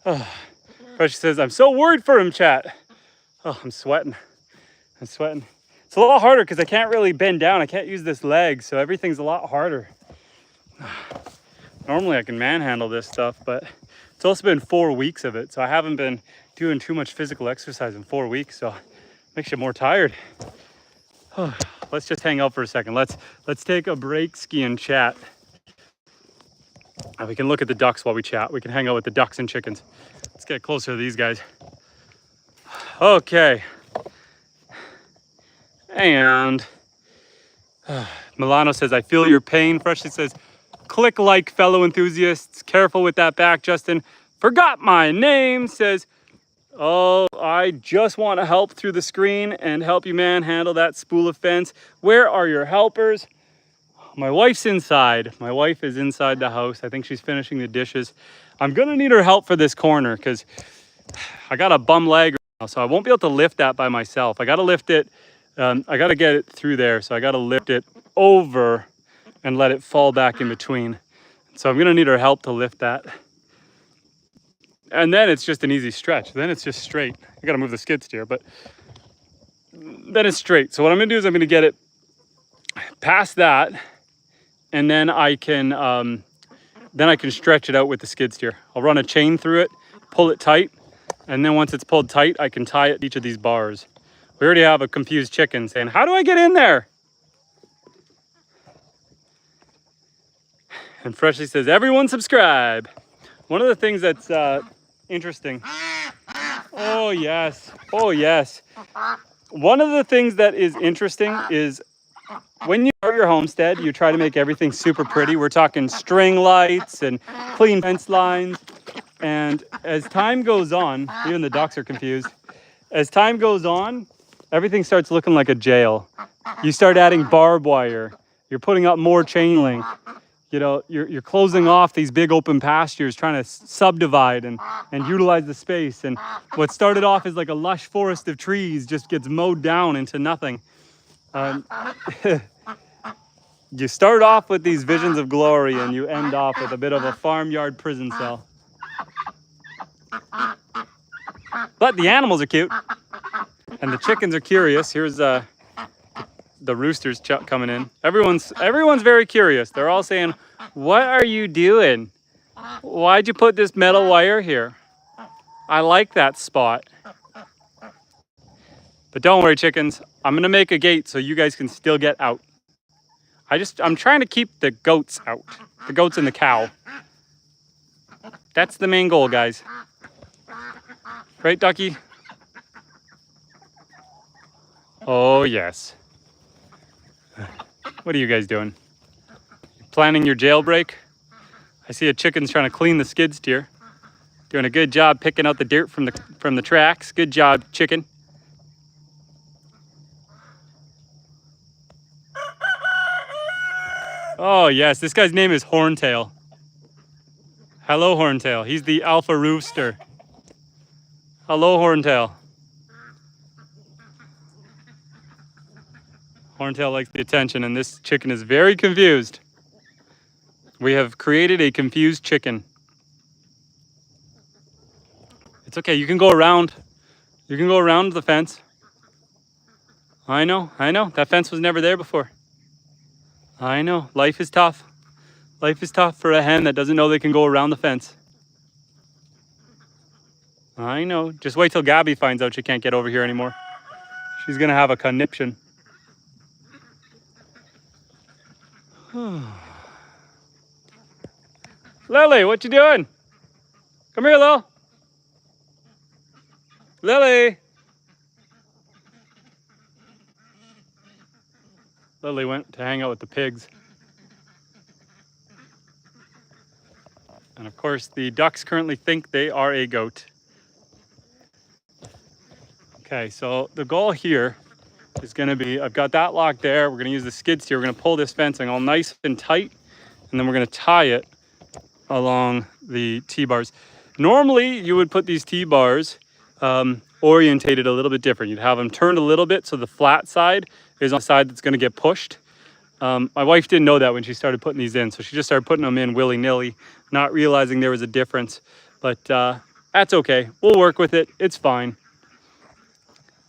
She says, I'm so worried for him, chat. Oh, I'm sweating. I'm sweating. It's a lot harder because I can't really bend down. I can't use this leg, so everything's a lot harder. Normally I can manhandle this stuff, but it's also been 4 weeks of it, so I haven't been doing too much physical exercise in 4 weeks, so it makes you more tired. Let's just hang out for a second. Let's take a break, ski, and chat. And we can look at the ducks while we chat. We can hang out with the ducks and chickens. Let's get closer to these guys. Okay. And Milano says, I feel your pain. Freshly says, click like, fellow enthusiasts. Careful with that back, Justin. Forgot my name. Says, oh, I just want to help through the screen and help you manhandle that spool of fence. Where are your helpers? My wife's inside. My wife is inside the house. I think she's finishing the dishes. I'm gonna need her help for this corner because I got a bum leg right now, so I won't be able to lift that by myself. I gotta lift it, I gotta get it through there, so I gotta lift it over and let it fall back in between. So I'm gonna need her help to lift that. And then it's just an easy stretch. Then it's just straight. I gotta move the skid steer, but then it's straight. So what I'm gonna do is I'm gonna get it past that, and then I can stretch it out with the skid steer. I'll run a chain through it, pull it tight, and then once it's pulled tight, I can tie it to each of these bars. We already have a confused chicken saying, how do I get in there? And Freshly says, everyone subscribe. One of the things that's interesting. Oh yes, oh yes. One of the things that is interesting is when you start your homestead, you try to make everything super pretty. We're talking string lights and clean fence lines. And as time goes on, even the ducks are confused. As time goes on, everything starts looking like a jail. You start adding barbed wire. You're putting up more chain link. You know, you're closing off these big open pastures, trying to subdivide and utilize the space. And what started off as like a lush forest of trees just gets mowed down into nothing. You start off with these visions of glory and you end off with a bit of a farmyard prison cell. But the animals are cute and the chickens are curious. Here's the roosters coming in. Everyone's very curious. They're all saying, what are you doing? Why'd you put this metal wire here? I like that spot. But don't worry, chickens. I'm gonna make a gate so you guys can still get out. I'm trying to keep the goats out. The goats and the cow. That's the main goal, guys. Right, Ducky? Oh, yes. What are you guys doing? Planning your jailbreak? I see a chicken's trying to clean the skid steer. Doing a good job picking out the dirt from the tracks. Good job, chicken. Oh yes, this guy's name is Horntail. Hello, Horntail. He's the alpha rooster. Hello, Horntail. Horntail likes the attention, and this chicken is very confused. We have created a confused chicken. It's okay, you can go around. You can go around the fence. I know. That fence was never there before. I know, life is tough. Life is tough for a hen that doesn't know they can go around the fence. I know. Just wait till Gabby finds out she can't get over here anymore. She's gonna have a conniption. Lily, what you doing? Come here, Lil. Lily. Lily went to hang out with the pigs. And of course, the ducks currently think they are a goat. Okay, so the goal here is gonna be, I've got that lock there. We're gonna use the skid steer. We're gonna pull this fencing all nice and tight, and then we're gonna tie it along the T-bars. Normally, you would put these T-bars orientated a little bit different. You'd have them turned a little bit so the flat side is on the side that's gonna get pushed. My wife didn't know that when she started putting these in, so she just started putting them in willy-nilly, not realizing there was a difference. But that's okay. We'll work with it. It's fine.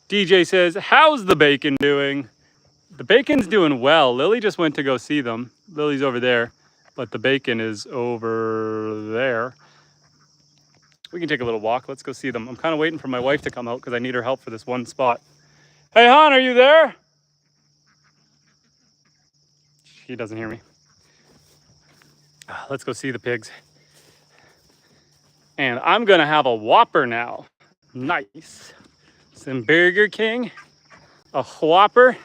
DJ says, how's the bacon doing? The bacon's doing well. Lily just went to go see them. Lily's over there, but the bacon is over there. We can take a little walk. Let's go see them. I'm kind of waiting for my wife to come out because I need her help for this one spot. Hey, hon, are you there? She doesn't hear me. Let's go see the pigs. And I'm gonna have a Whopper now. Nice. Some Burger King, a Whopper.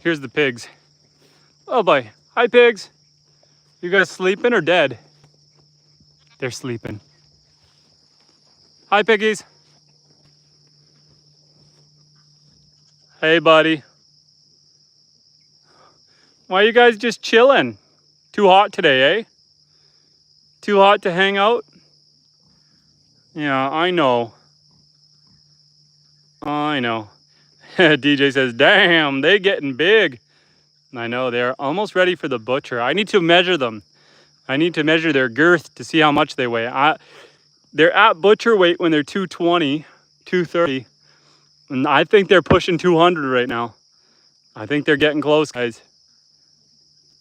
Here's the pigs. Oh boy, hi pigs. You guys sleeping or dead? They're sleeping. Hi piggies. Hey buddy. Why are you guys just chilling? Too hot today, eh? Too hot to hang out? Yeah, I know. I know. DJ says, damn, they getting big. I know, they're almost ready for the butcher. I need to measure them. I need to measure their girth to see how much they weigh. They're at butcher weight when they're 220, 230. And I think they're pushing 200 right now. I think they're getting close, guys.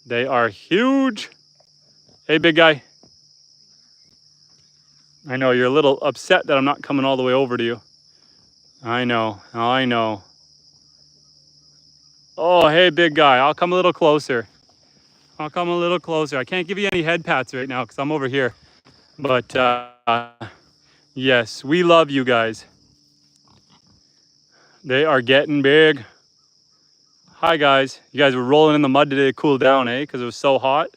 They are huge. Hey, big guy. I know, you're a little upset that I'm not coming all the way over to you. I know, I know. Oh, hey, big guy, I'll come a little closer. I'll come a little closer. I can't give you any head pats right now because I'm over here. But yes, we love you guys. They are getting big. Hi, guys. You guys were rolling in the mud today to cool down, eh? Because it was so hot.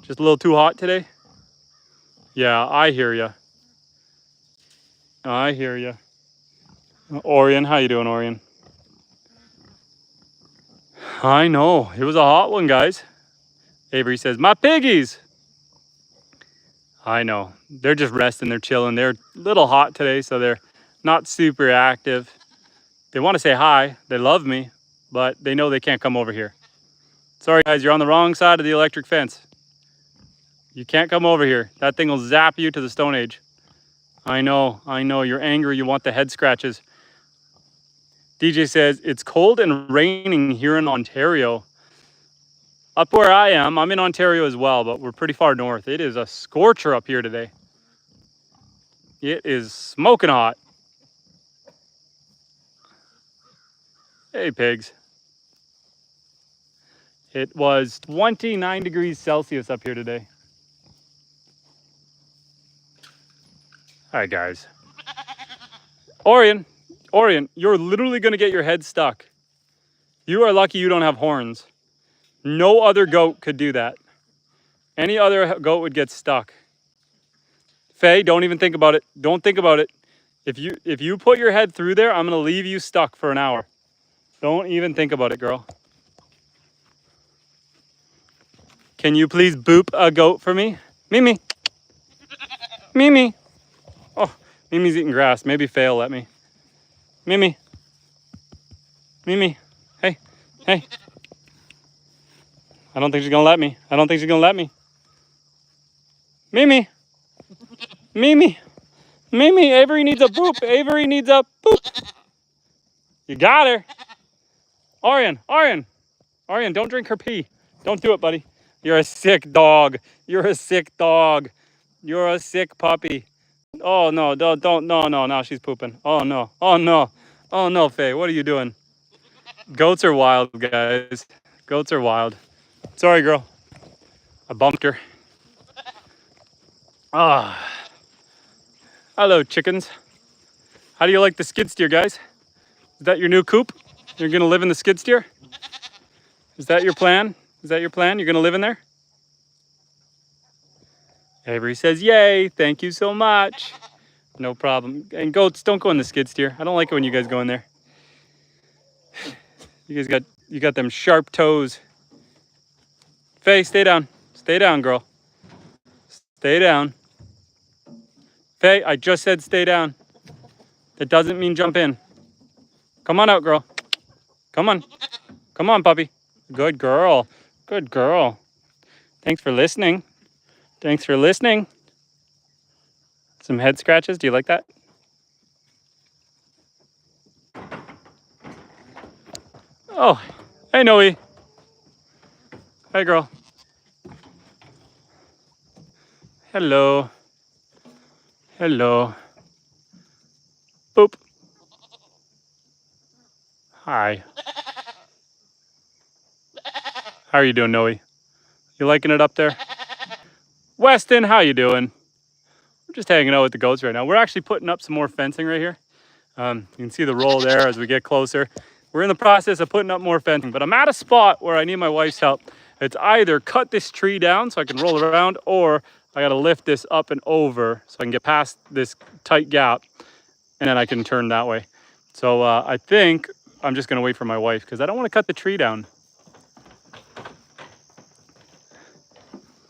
Just a little too hot today? Yeah, I hear you. I hear you. Orion, how you doing, Orion? I know. It was a hot one, guys. Avery says, my piggies. I know. They're just resting. They're chilling. They're a little hot today, so they're not super active. They want to say hi. They love me, but they know they can't come over here. Sorry, guys. You're on the wrong side of the electric fence. You can't come over here. That thing will zap you to the Stone Age. I know. I know. You're angry. You want the head scratches. DJ says, it's cold and raining here in Ontario. Up where I am, I'm in Ontario as well, but we're pretty far north. It is a scorcher up here today. It is smoking hot. Hey, pigs. It was 29 degrees Celsius up here today. All right, guys. Orion, you're literally going to get your head stuck. You are lucky you don't have horns. No other goat could do that. Any other goat would get stuck. Faye, don't even think about it. Don't think about it. If you put your head through there, I'm going to leave you stuck for an hour. Don't even think about it, girl. Can you please boop a goat for me? Mimi. Mimi. Oh, Mimi's eating grass. Maybe Faye will let me. Mimi. Mimi. Hey. Hey. I don't think she's going to let me. I don't think she's going to let me. Mimi. Mimi. Mimi. Avery needs a boop. Avery needs a boop. You got her. Orion. Orion, don't drink her pee. Don't do it, buddy. You're a sick dog. You're a sick dog. You're a sick puppy. Oh no, don't, no, now she's pooping. Oh no, oh no, oh no, Faye, what are you doing? Goats are wild, guys. Goats are wild. Sorry, girl. I bumped her. Ah, hello, chickens. How do you like the skid steer, guys? Is that your new coop? You're gonna live in the skid steer? Is that your plan? Is that your plan? You're gonna live in there? Avery says, yay, thank you so much. No problem. And goats, don't go in the skid steer. I don't like it when you guys go in there. You got them sharp toes. Faye, stay down. Stay down, girl. Stay down. Faye, I just said stay down. That doesn't mean jump in. Come on out, girl. Come on. Come on, puppy. Good girl. Good girl. Thanks for listening. Thanks for listening. Some head scratches. Do you like that? Oh, hey, Noe. Hi, girl. Hello. Hello. Boop. Hi. How are you doing, Noe? You liking it up there? Weston, how you doing? We're just hanging out with the goats right now. We're actually putting up some more fencing right here. You can see the roll there as we get closer. We're in the process of putting up more fencing, but I'm at a spot where I need my wife's help. It's either cut this tree down so I can roll around, or I gotta lift this up and over so I can get past this tight gap, and then I can turn that way. So I think I'm just gonna wait for my wife because I don't wanna cut the tree down.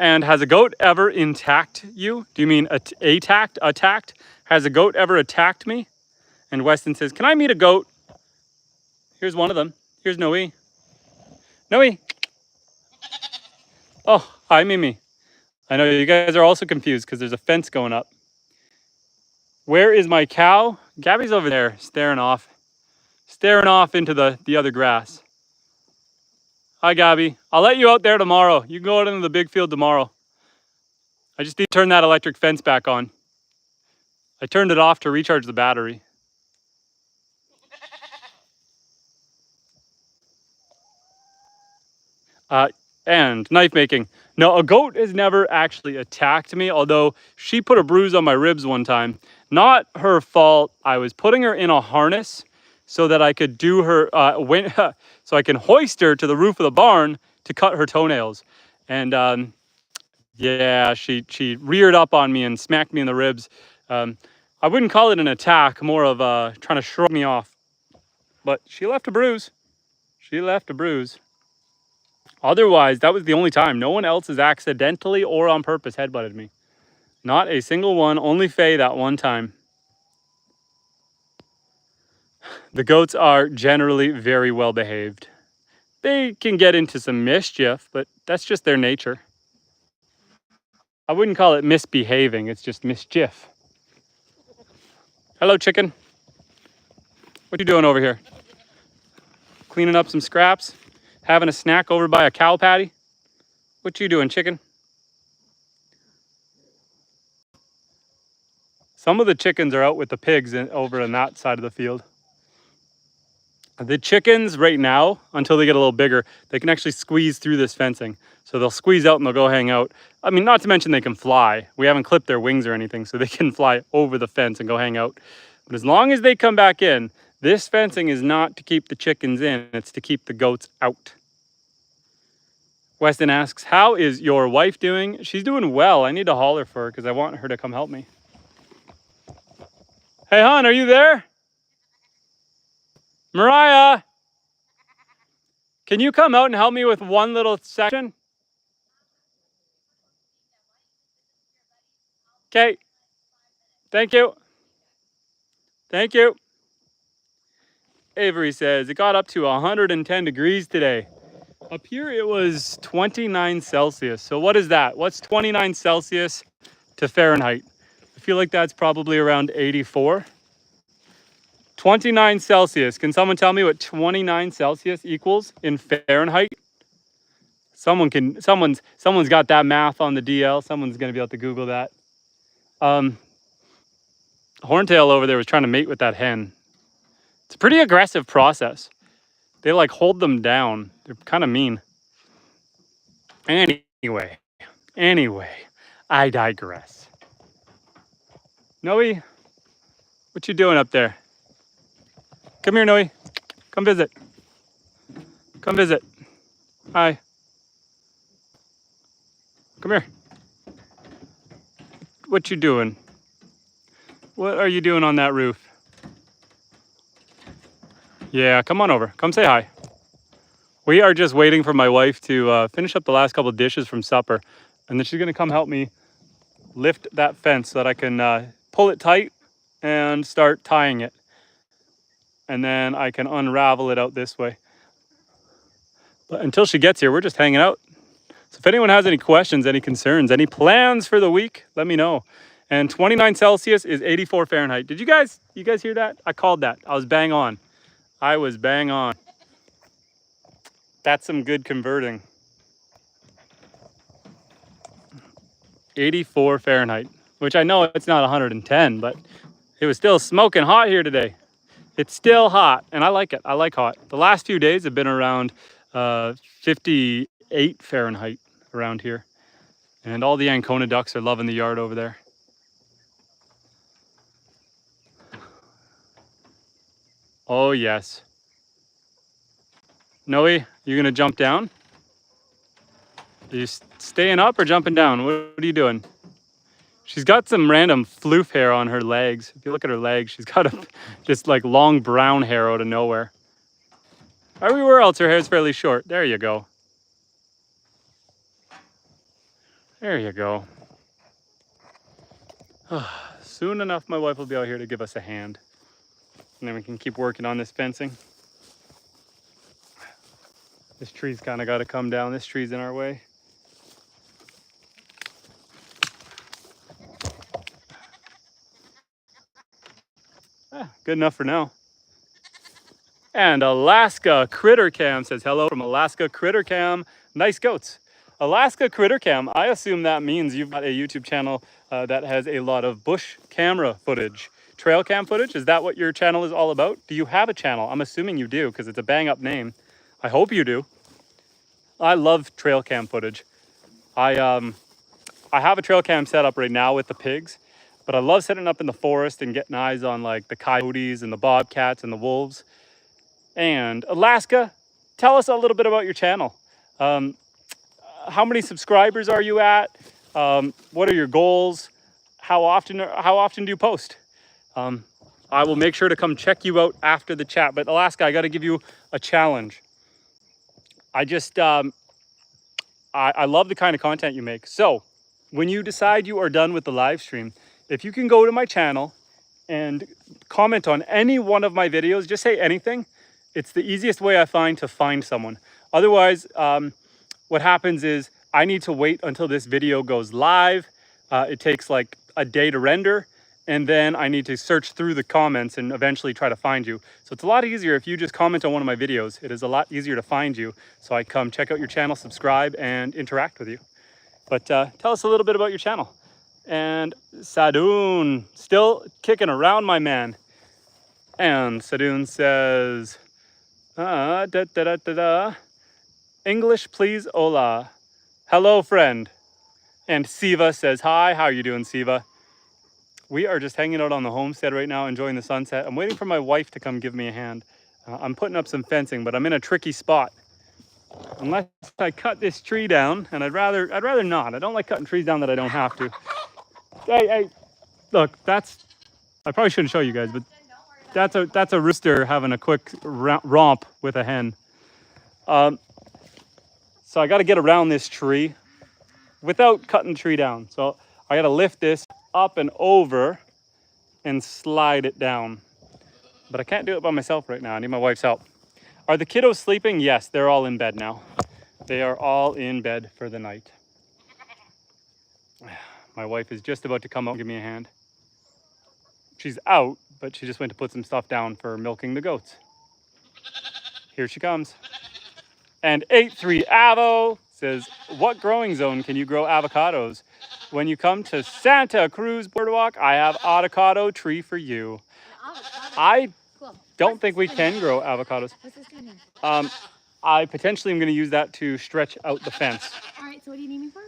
And has a goat ever attacked you? Do you mean attacked? Attacked? Has a goat ever attacked me? And Weston says, can I meet a goat? Here's one of them. Here's Noe. Noe. Oh, hi, Mimi. I know you guys are also confused because there's a fence going up. Where is my cow? Gabby's over there staring off into the other grass. Hi, Gabby. I'll let you out there tomorrow. You can go out into the big field tomorrow. I just need to turn that electric fence back on. I turned it off to recharge the battery. And knife making. No, a goat has never actually attacked me, although she put a bruise on my ribs one time. Not her fault. I was putting her in a harness so that I could do her, so I can hoist her to the roof of the barn to cut her toenails. And yeah, she reared up on me and smacked me in the ribs. I wouldn't call it an attack, more of trying to shrug me off. But she left a bruise. She left a bruise. Otherwise, that was the only time. No one else has accidentally or on purpose headbutted me. Not a single one, only Faye that one time. The goats are generally very well behaved. They can get into some mischief, but that's just their nature. I wouldn't call it misbehaving, it's just mischief. Hello, chicken. What you doing over here? Cleaning up some scraps? Having a snack over by a cow patty? What you doing, chicken? Some of the chickens are out with the pigs over on that side of the field. The chickens right now, until they get a little bigger, they can actually squeeze through this fencing. So they'll squeeze out and they'll go hang out. I mean, not to mention they can fly. We haven't clipped their wings or anything, so they can fly over the fence and go hang out. But as long as they come back in, this fencing is not to keep the chickens in, it's to keep the goats out. Weston asks, how is your wife doing? She's doing well. I need to holler for her because I want her to come help me. Hey, hon, are you there? Mariah, can you come out and help me with one little section? Okay. Thank you. Thank you. Avery says, it got up to 110 degrees today. Up here it was 29 Celsius. So what is that? What's 29 Celsius to Fahrenheit? I feel like that's probably around 84. 29 Celsius. Can someone tell me what 29 Celsius equals in Fahrenheit? Someone's got that math on the DL. Someone's going to be able to Google that. horntail over there was trying to mate with that hen. It's a pretty aggressive process. They like hold them down. They're kind of mean. Anyway, I digress. Noe, what you doing up there? Come here, Noe. Come visit. Come visit. Hi. Come here. What you doing? What are you doing on that roof? Yeah, come on over. Come say hi. We are just waiting for my wife to finish up the last couple of dishes from supper. And then she's gonna come help me lift that fence so that I can pull it tight and start tying it. And then I can unravel it out this way. But until she gets here, we're just hanging out. So if anyone has any questions, any concerns, any plans for the week, let me know. And 29 Celsius is 84 Fahrenheit. Did you guys hear that? I called that. I was bang on. I was bang on. That's some good converting. 84 Fahrenheit, which I know it's not 110, but it was still smoking hot here today. It's still hot, and I like it. I like hot. The last few days have been around 58 Fahrenheit around here. And all the Ancona ducks are loving the yard over there. Oh, yes. Noe, you gonna jump down? Are you staying up or jumping down? What are you doing? She's got some random floof hair on her legs. If you look at her legs, she's got just like long brown hair out of nowhere. Everywhere else, her hair is fairly short. There you go. There you go. Soon enough, my wife will be out here to give us a hand. And then we can keep working on this fencing. This tree's kind of got to come down. This tree's in our way. Good enough for now. And Alaska Critter Cam says hello from Alaska Critter Cam. Nice goats. Alaska Critter Cam, I assume that means you've got a YouTube channel that has a lot of bush camera footage. Trail cam footage, is that what your channel is all about? Do you have a channel? I'm assuming you do because it's a bang up name. I hope you do. I love trail cam footage. I have a trail cam set up right now with the pigs, but I love setting up in the forest and getting eyes on like the coyotes and the bobcats and the wolves. And Alaska, tell us a little bit about your channel. How many subscribers are you at? What are your goals? How often do you post? I will make sure to come check you out after the chat. But Alaska, I got to give you a challenge. I love the kind of content you make. So when you decide you are done with the live stream, if you can go to my channel and comment on any one of my videos, just say anything. It's the easiest way I find to find someone. Otherwise, what happens is I need to wait until this video goes live. It takes like a day to render, and then I need to search through the comments and eventually try to find you. So it's a lot easier if you just comment on one of my videos. It is a lot easier to find you. So I come check out your channel, subscribe, and interact with you. But tell us a little bit about your channel. And Sadoon, still kicking around, my man. And Sadoon says, English, please, hola. Hello, friend. And Siva says, hi, how are you doing, Siva? We are just hanging out on the homestead right now, enjoying the sunset. I'm waiting for my wife to come give me a hand. I'm putting up some fencing, but I'm in a tricky spot. Unless I cut this tree down, and I'd rather not. I don't like cutting trees down that I don't have to. Hey, look, I probably shouldn't show you guys, but that's a rooster having a quick romp with a hen. So I got to get around this tree without cutting the tree down. So I got to lift this up and over and slide it down. But I can't do it by myself right now. I need my wife's help. Are the kiddos sleeping? Yes, they're all in bed now. They are all in bed for the night. My wife is just about to come out and give me a hand. She's out, but she just went to put some stuff down for milking the goats. Here she comes. And 83 Avo says, what growing zone can you grow avocados? when you come to Santa Cruz Boardwalk, I have avocado tree for you. I don't think we can grow avocados. What's this doing? I potentially am going to use that to stretch out the fence. All right, so what do you need me for?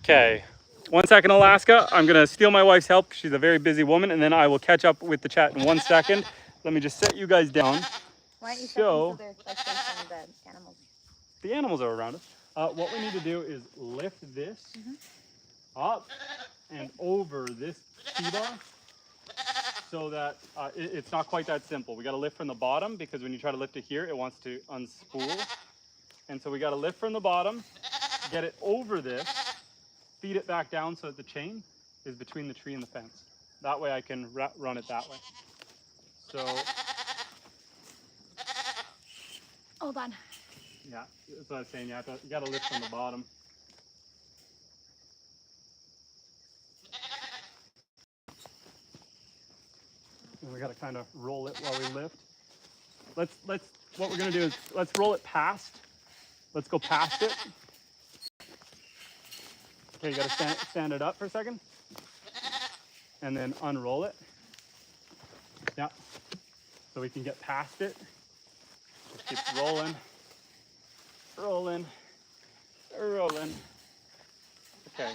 Okay. 1 second, Alaska. I'm going to steal my wife's help. She's a very busy woman, and then I will catch up with the chat in 1 second. Let me just set you guys down. Why don't you so they're like facing the animals? The animals are around us. What we need to do is lift this up and over this T-bar so that it's not quite that simple. We got to lift from the bottom because when you try to lift it here, it wants to unspool. And so we got to lift from the bottom, get it over this, feed it back down so that the chain is between the tree and the fence. That way I can run it that way. So. Hold on. Yeah, that's what I was saying. You got to lift from the bottom. And we got to kind of roll it while we lift. What we're going to do is let's roll it past. Let's go past it. Okay, you got to stand it up for a second. And then unroll it. Yeah. So we can get past it. Just keep rolling. Rolling. Rolling. Okay.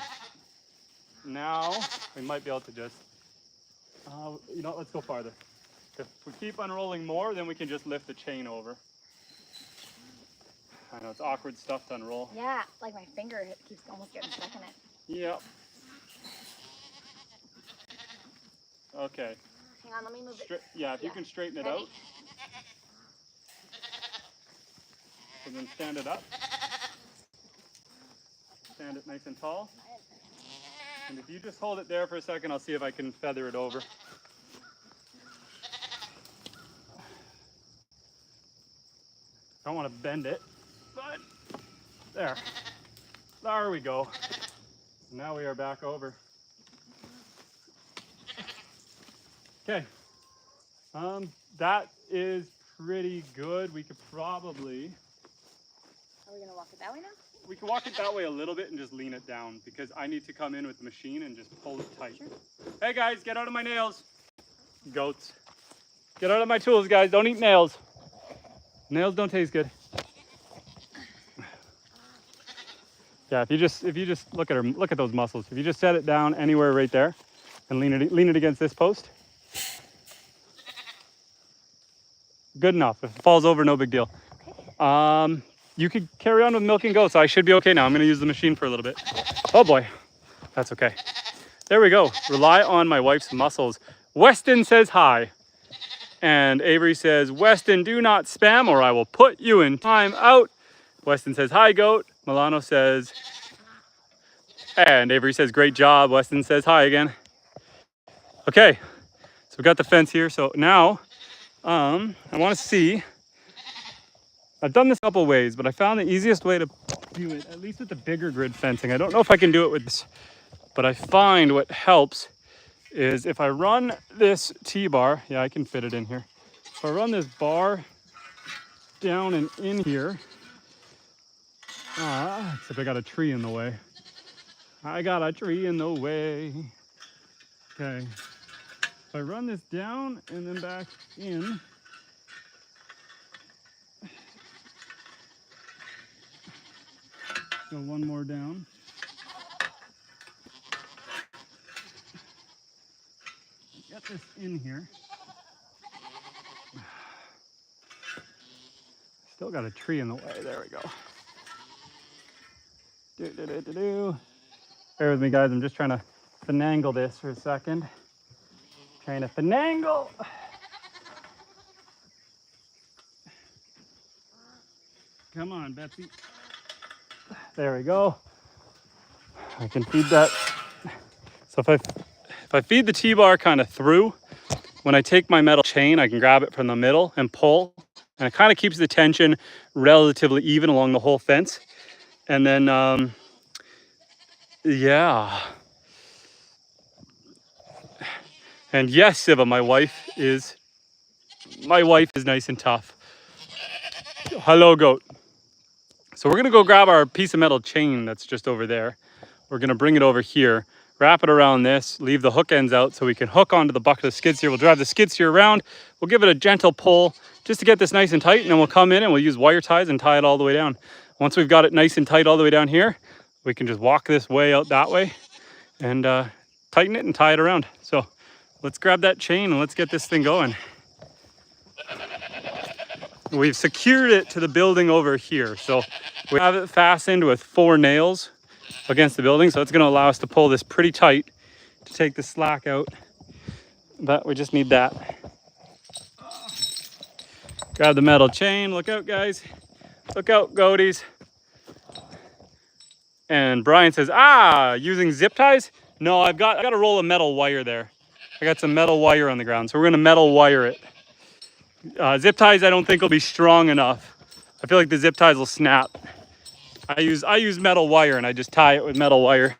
Now we might be able to just, you know, let's go farther. If we keep unrolling more, then we can just lift the chain over. I know it's awkward stuff to unroll. Yeah, like my finger keeps almost getting stuck in it. Yep. Okay. Hang on, let me move it. Yeah, if you can straighten it out. And then stand it up. Stand it nice and tall. And if you just hold it there for a second, I'll see if I can feather it over. Don't want to bend it, but there. There we go. Now we are back over. Okay. That is pretty good. We could probably... Are we going to walk it that way now? We can walk it that way a little bit and just lean it down because I need to come in with the machine and just pull it tight. Sure. Hey guys, get out of my nails. Goats. Get out of my tools, guys. Don't eat nails. Nails don't taste good. Yeah, if you just look at those muscles. If you just set it down anywhere right there and lean it against this post. Good enough. If it falls over, no big deal. Okay. You could carry on with milking goats. I should be okay now. I'm going to use the machine for a little bit. Oh boy, that's okay. There we go. Rely on my wife's muscles. Weston says hi. And Avery says, Weston, do not spam or I will put you in time out. Weston says, hi, goat. Milano says, and Avery says, great job. Weston says, hi again. Okay, so we got the fence here. So now I want to see. I've done this a couple ways, but I found the easiest way to do it, at least with the bigger grid fencing. I don't know if I can do it with this, but I find what helps is if I run this T-bar, yeah, I can fit it in here. If I run this bar down and in here, except I got a tree in the way. I got a tree in the way. Okay. If I run this down and then back in, go one more down. Get this in here. Still got a tree in the way. There we go. Bear with me, guys. I'm just trying to finagle this for a second. Trying to finagle. Come on, Betsy. There we go. I can feed that. So if I feed the T-bar kind of through, when I take my metal chain, I can grab it from the middle and pull. And it kind of keeps the tension relatively even along the whole fence. And then, yeah. And yes, Siva, my wife is nice and tough. Hello, goat. So we're gonna go grab our piece of metal chain that's just over there. We're gonna bring it over here, wrap it around this, leave the hook ends out so we can hook onto the bucket of skid steer. We'll drive the skid steer around. We'll give it a gentle pull just to get this nice and tight, and then we'll come in and we'll use wire ties and tie it all the way down. Once we've got it nice and tight all the way down here, we can just walk this way out that way and tighten it and tie it around. So let's grab that chain and let's get this thing going. We've secured it to the building over here. So we have it fastened with 4 nails against the building. So it's gonna allow us to pull this pretty tight to take the slack out. But we just need that. Grab the metal chain. Look out, guys. Look out, goaties. And Brian says, using zip ties? No, I've got a roll of metal wire there. I got some metal wire on the ground. So we're gonna metal wire it. Zip ties I don't think will be strong enough. I feel like the zip ties will snap. I use metal wire and I just tie it with metal wire.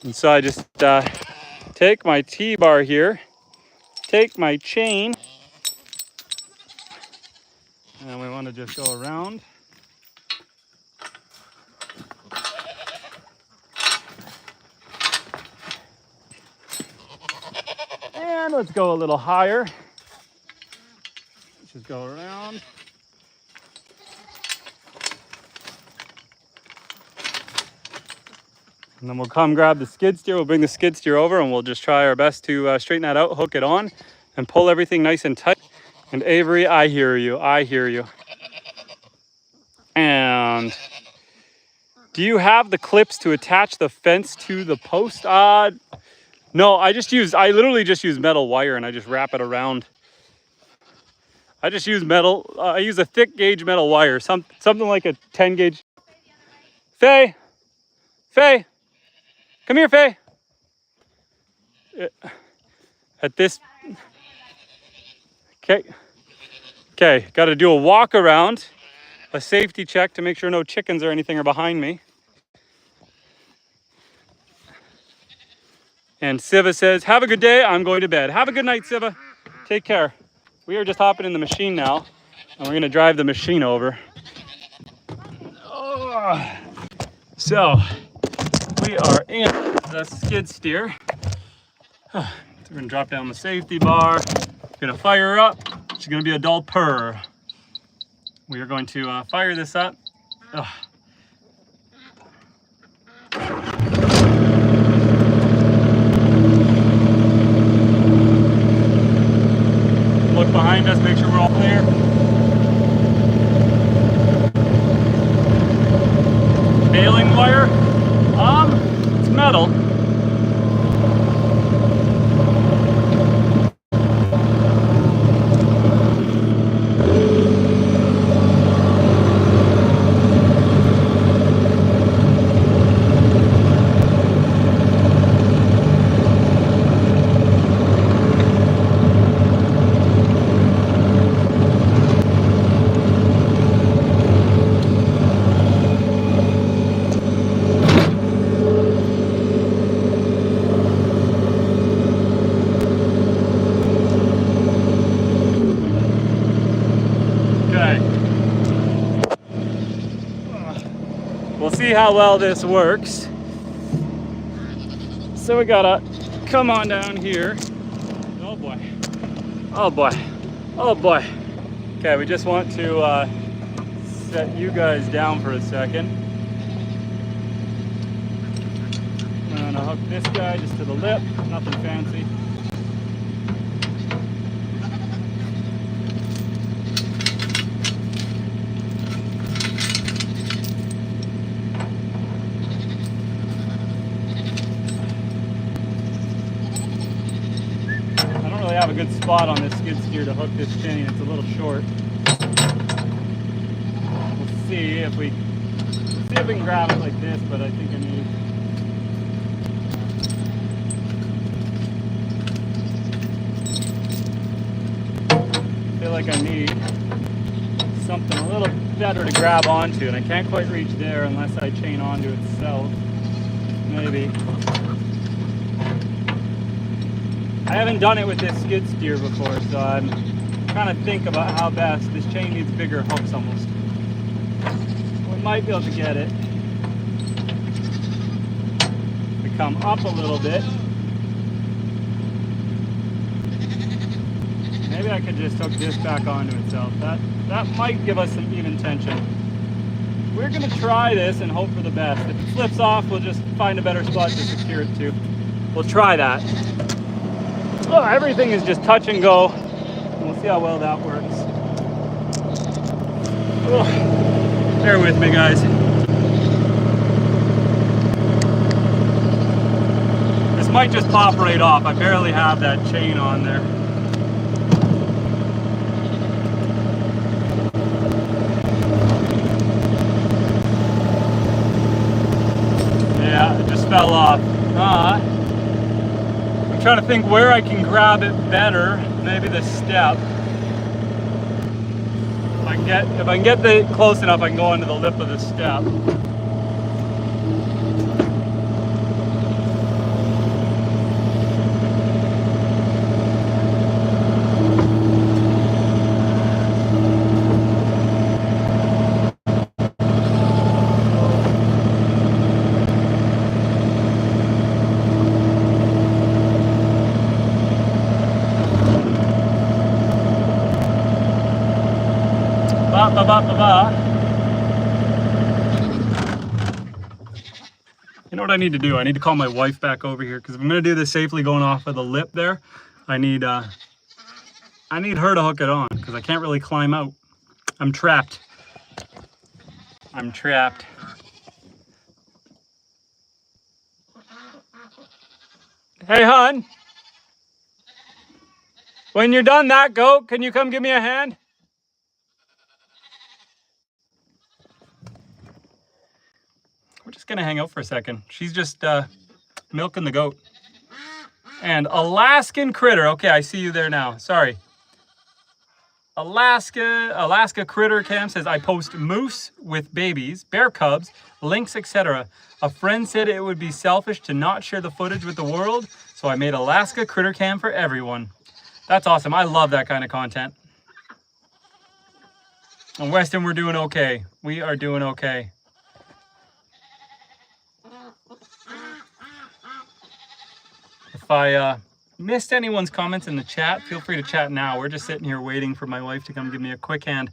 And so I just take my T-bar here, take my chain, and we want to just go around. And let's go a little higher. Just go around. And then we'll come grab the skid steer. We'll bring the skid steer over and we'll just try our best to straighten that out, hook it on, and pull everything nice and tight. And Avery, I hear you. I hear you. And do you have the clips to attach the fence to the post? No, I literally just use metal wire and I just wrap it around. I just use metal. I use a thick gauge metal wire, something like a 10 gauge. Faye, come here, Faye. At this, okay, got to do a walk around, a safety check to make sure no chickens or anything are behind me. And Siva says, have a good day, I'm going to bed. Have a good night, Siva. Take care. We are just hopping in the machine now, and we're gonna drive the machine over. Oh. So, we are in the skid steer. So we're gonna drop down the safety bar, gonna fire her up. She's gonna be a dull purr. We are going to fire this up. Look behind us, make sure we're all clear. Baling wire, it's metal. We'll see how well this works. So we gotta come on down here. Oh boy. Oh boy. Oh boy. Okay, we just want to set you guys down for a second. I'm gonna hook this guy just to the lip, nothing fancy. Have a good spot on this skid steer to hook this chain. It's a little short. We'll see if we can grab it like this, but I think I need. I feel like I need something a little better to grab onto, and I can't quite reach there unless I chain onto itself. Maybe. I haven't done it with this skid steer before, so I'm trying to think about how best. This chain needs bigger hooks almost. We might be able to get it. come up a little bit. Maybe I could just hook this back onto itself. That might give us some even tension. We're gonna try this and hope for the best. If it slips off, we'll just find a better spot to secure it to. We'll try that. Oh, everything is just touch and go. We'll see how well that works. Oh, bear with me, guys. This might just pop right off. I barely have that chain on there. Yeah, it just fell off. I'm trying to think where I can grab it better. Maybe the step. If I can get it close enough, I can go onto the lip of the step. You know what I need to do? I need to call my wife back over here, because if I'm going to do this safely going off of the lip there, I need her to hook it on, because I can't really climb out. I'm trapped. I'm trapped. Hey, hon. When you're done that goat, can you come give me a hand? We're just gonna hang out for a second. She's just milking the goat. And Alaskan Critter. Okay, I see you there now. Sorry. Alaska Critter Cam says, I post moose with babies, bear cubs, lynx, etc. A friend said it would be selfish to not share the footage with the world, so I made Alaska Critter Cam for everyone. That's awesome. I love that kind of content. And Weston, we're doing okay. We are doing okay. If I missed anyone's comments in the chat, feel free to chat now. We're just sitting here waiting for my wife to come give me a quick hand.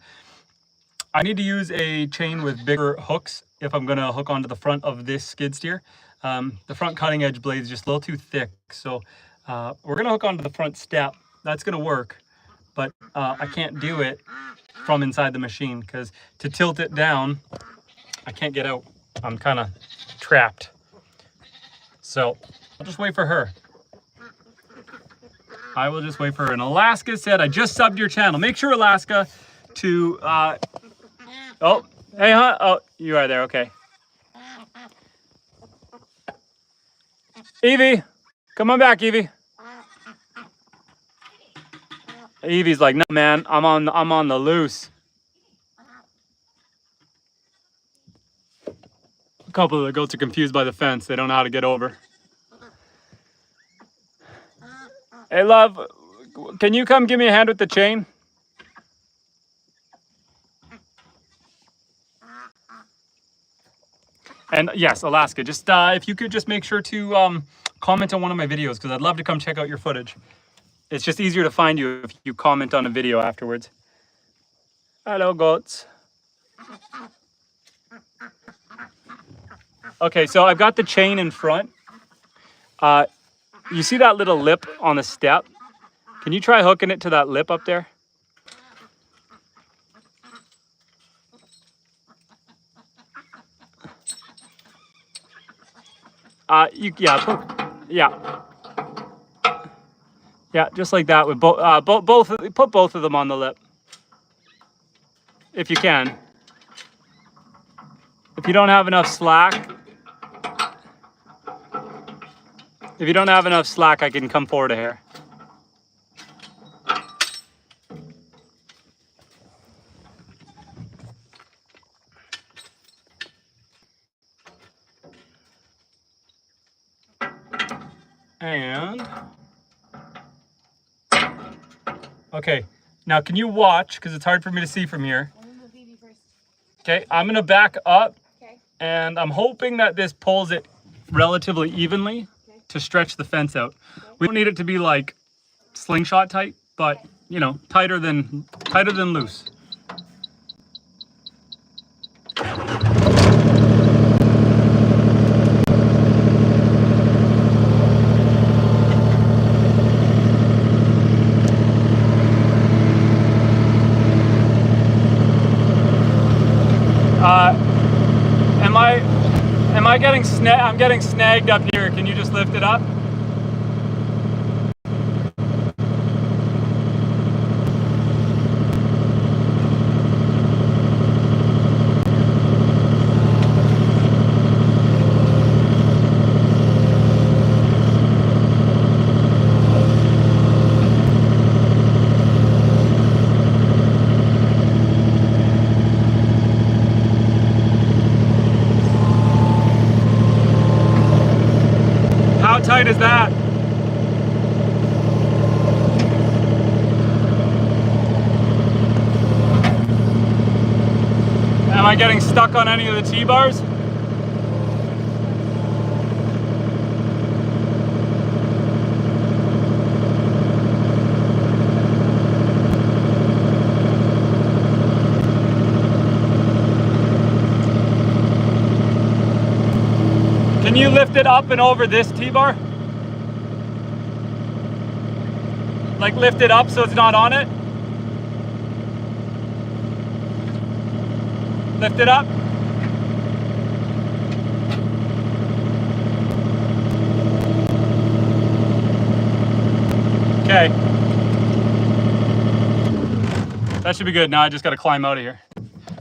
I need to use a chain with bigger hooks if I'm going to hook onto the front of this skid steer. The front cutting edge blade is just a little too thick. So we're going to hook onto the front step. That's going to work, but I can't do it from inside the machine, because to tilt it down, I can't get out. I'm kind of trapped. So I'll just wait for her. I will just wait for her. And Alaska said, I just subbed your channel. Make sure, Alaska, to, oh, hey, huh? Oh, you are there, okay. Evie, come on back, Evie. Evie's like, no, man, I'm on the loose. A couple of the goats are confused by the fence. They don't know how to get over. Hey, love, can you come give me a hand with the chain? And yes, Alaska, just if you could just make sure to comment on one of my videos, because I'd love to come check out your footage. It's just easier to find you if you comment on a video afterwards. Hello, goats. Okay, so I've got the chain in front. You see that little lip on the step? Can you try hooking it to that lip up there? Yeah, just like that. With put both of them on the lip, if you can. If you don't have enough slack, I can come forward a hair. And okay, now can you watch, because it's hard for me to see from here. Let me move Evie first. Okay, I'm gonna back up. Okay. And I'm hoping that this pulls it relatively evenly to stretch the fence out. We don't need it to be like slingshot tight, but you know, tighter than loose. Am I getting I'm getting snagged up here. Can you just lift it up? How tight is that? Am I getting stuck on any of the T-bars? Can you lift it up and over this T-bar? Like lift it up so it's not on it? Lift it up. Okay. That should be good. Now I just got to climb out of here.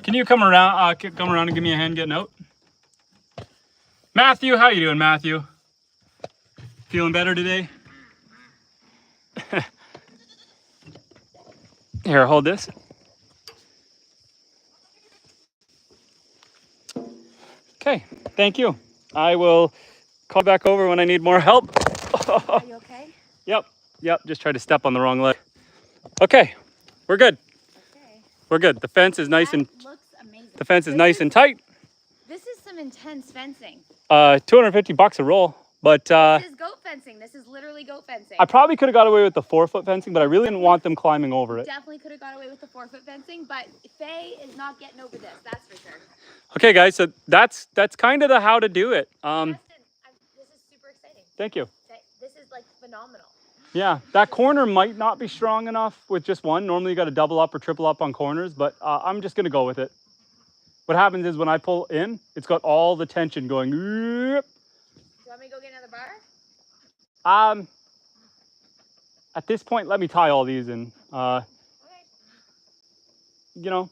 Can you come around and give me a hand getting out? Matthew, how you doing, Matthew? Feeling better today? Here, hold this. Okay, thank you. I will call back over when I need more help. Are you okay? Yep, just tried to step on the wrong leg. Okay, we're good. Okay. We're good. The fence is nice and looks amazing. the fence is nice and tight. This is some intense fencing. $250 a roll, but This is goat fencing. This is literally goat fencing. I probably could have got away with the 4-foot fencing, but I really didn't want them climbing over it. Definitely could have got away with the 4-foot fencing, but Faye is not getting over this. That's for sure. Okay, guys, so that's kind of the how to do it. Preston, this is super exciting. Thank you. This is like phenomenal. Yeah, that corner might not be strong enough with just one. Normally you got to double up or triple up on corners, but I'm just gonna go with it. What happens is when I pull in, it's got all the tension going. Do you want me to go get another bar? At this point, let me tie all these in. Okay. You know,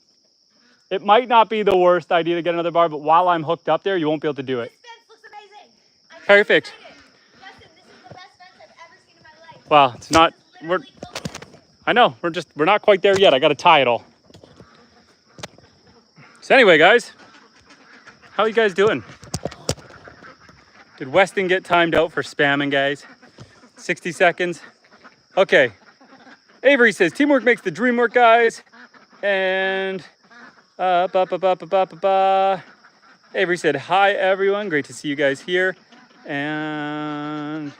it might not be the worst idea to get another bar, but while I'm hooked up there, you won't be able to do it. This fence looks amazing. I'm Perfect. so excited. Justin, this is the best fence I've ever seen in my life. Well, it's not. We're literally goat fencing. I know. We're not quite there yet. I got to tie it all. So anyway, guys, how are you guys doing? Did Weston get timed out for spamming, guys? 60 seconds. Okay. Avery says teamwork makes the dream work, guys. And Avery said hi everyone. Great to see you guys here. And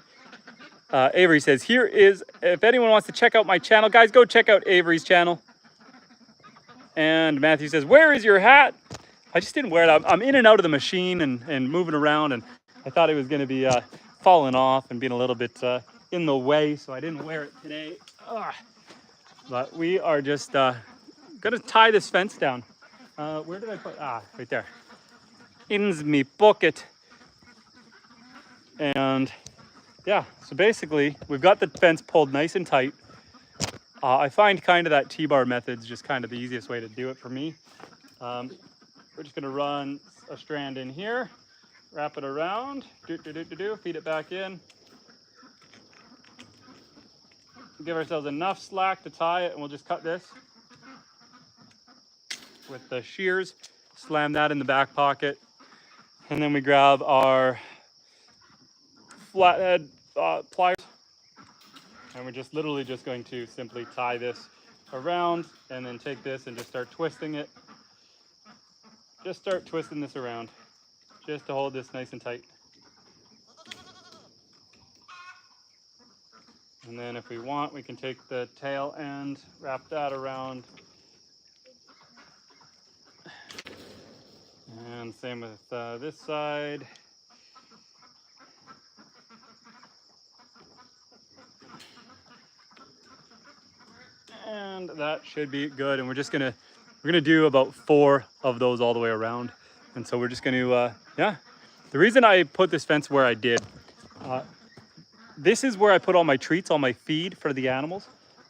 Avery says here is if anyone wants to check out my channel, guys, go check out Avery's channel. And Matthew says, where is your hat? I just didn't wear it. I'm in and out of the machine and moving around, and I thought it was going to be falling off and being a little bit in the way, so I didn't wear it today. Ugh. But we are just going to tie this fence down. Where did I put? Right there. In me pocket. And yeah, so basically we've got the fence pulled nice and tight. I find kind of that T-bar method is just kind of the easiest way to do it for me. We're just gonna run a strand in here, wrap it around, feed it back in. Give ourselves enough slack to tie it, and we'll just cut this with the shears, slam that in the back pocket, and then we grab our flathead pliers. And we're just literally just going to simply tie this around and then take this and just start twisting it. Just start twisting this around just to hold this nice and tight. And then if we want, we can take the tail end, wrap that around. And same with this side. And that should be good. And we're gonna do about 4 of those all the way around. And so we're just gonna, yeah. The reason I put this fence where I did, this is where I put all my treats, all my feed for the animals.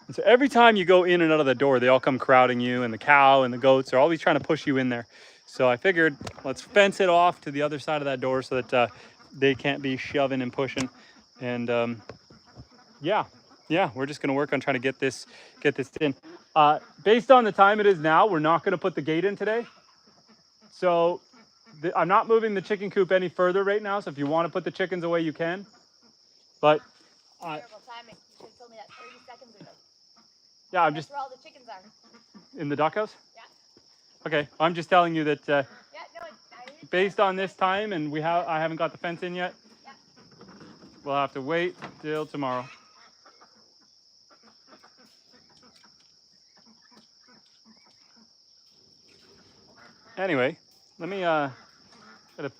And so every time you go in and out of the door, they all come crowding you, and the cow and the goats are always trying to push you in there. So I figured let's fence it off to the other side of that door so that they can't be shoving and pushing. And yeah, we're just gonna work on trying to get this in. Based on the time it is now, we're not gonna put the gate in today. So I'm not moving the chicken coop any further right now. So if you want to put the chickens away, you can. But terrible timing. You should have told me that 30 seconds ago. Yeah, That's where all the chickens are. In the duck house? Yeah. Okay, I'm just telling you that Yeah, no, based on this time, and I haven't got the fence in yet. Yeah. We'll have to wait till tomorrow. Anyway, let me gotta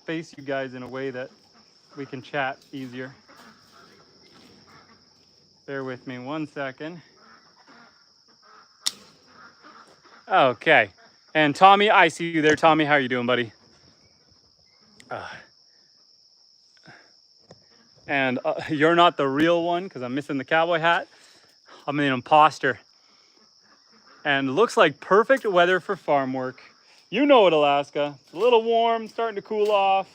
face you guys in a way that we can chat easier. Bear with me 1 second. Okay. And Tommy, I see you there. Tommy, how are you doing, buddy? And you're not the real one because I'm missing the cowboy hat. I'm an imposter. And looks like perfect weather for farm work. You know it, Alaska. It's a little warm, starting to cool off.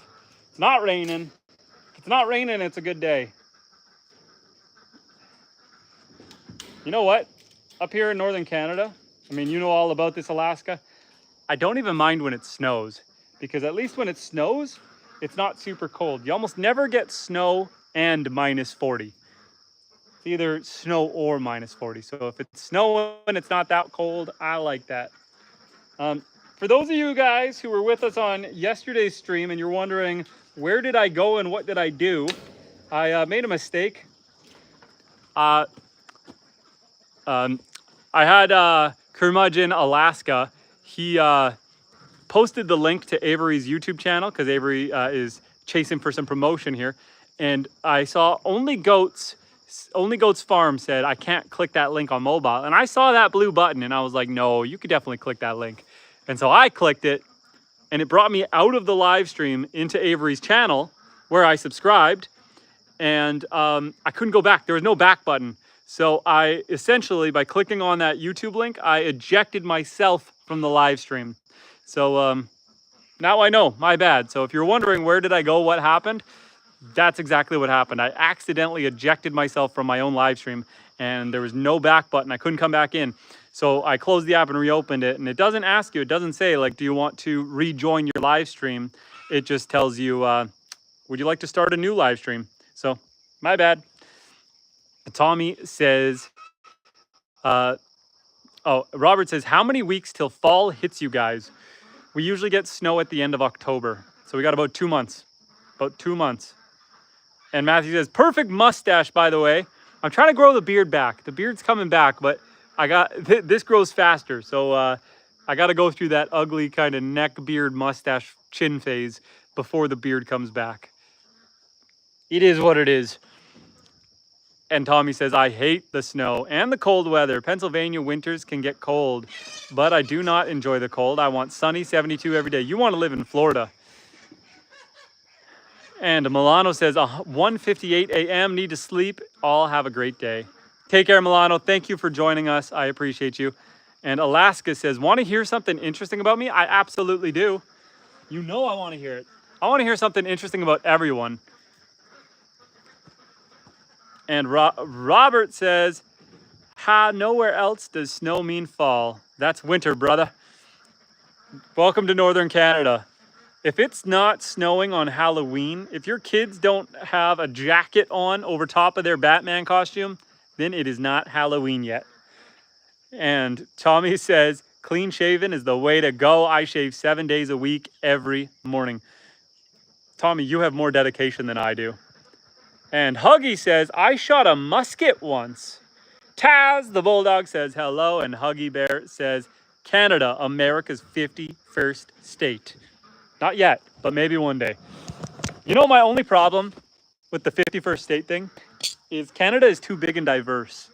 It's not raining. If it's not raining, it's a good day. You know what? Up here in northern Canada, I mean, you know all about this, Alaska. I don't even mind when it snows, because at least when it snows, it's not super cold. You almost never get snow and -40. It's either snow or -40. So if it's snowing, it's not that cold. I like that. For those of you guys who were with us on yesterday's stream and you're wondering, where did I go and what did I do? I made a mistake. I had Curmudgeon Alaska. He posted the link to Avery's YouTube channel because Avery is chasing for some promotion here. And I saw Only Goats Farm said, I can't click that link on mobile. And I saw that blue button and I was like, no, you could definitely click that link. And so I clicked it and it brought me out of the live stream into Avery's channel where I subscribed. And I couldn't go back. There was no back button. So I essentially, by clicking on that YouTube link, I ejected myself from the live stream. So now I know, my bad. So if you're wondering where did I go, what happened, that's exactly what happened. I accidentally ejected myself from my own live stream and there was no back button. I couldn't come back in. So I closed the app and reopened it, and it doesn't ask you, it doesn't say like, do you want to rejoin your live stream? It just tells you, would you like to start a new live stream? So my bad. Tommy says, Robert says, how many weeks till fall hits you guys? We usually get snow at the end of October. So we got about 2 months, about 2 months. And Matthew says, perfect mustache, by the way. I'm trying to grow the beard back. The beard's coming back, but this grows faster. So I got to go through that ugly kind of neck, beard, mustache, chin phase before the beard comes back. It is what it is. And Tommy says, I hate the snow and the cold weather. Pennsylvania winters can get cold, but I do not enjoy the cold. I want sunny 72 every day. You want to live in Florida. And Milano says, 1:58 a.m. Need to sleep. All have a great day. Take care, Milano. Thank you for joining us. I appreciate you. And Alaska says, want to hear something interesting about me? I absolutely do. You know I want to hear it. I want to hear something interesting about everyone. And Robert says, nowhere else does snow mean fall. That's winter, brother. Welcome to Northern Canada. If it's not snowing on Halloween, if your kids don't have a jacket on over top of their Batman costume, then it is not Halloween yet. And Tommy says, clean shaven is the way to go. I shave 7 days a week every morning. Tommy, you have more dedication than I do. And Huggy says, I shot a musket once. Taz, the bulldog, says hello. And Huggy Bear says, Canada, America's 51st state. Not yet, but maybe one day. You know, my only problem with the 51st state thing is Canada is too big and diverse.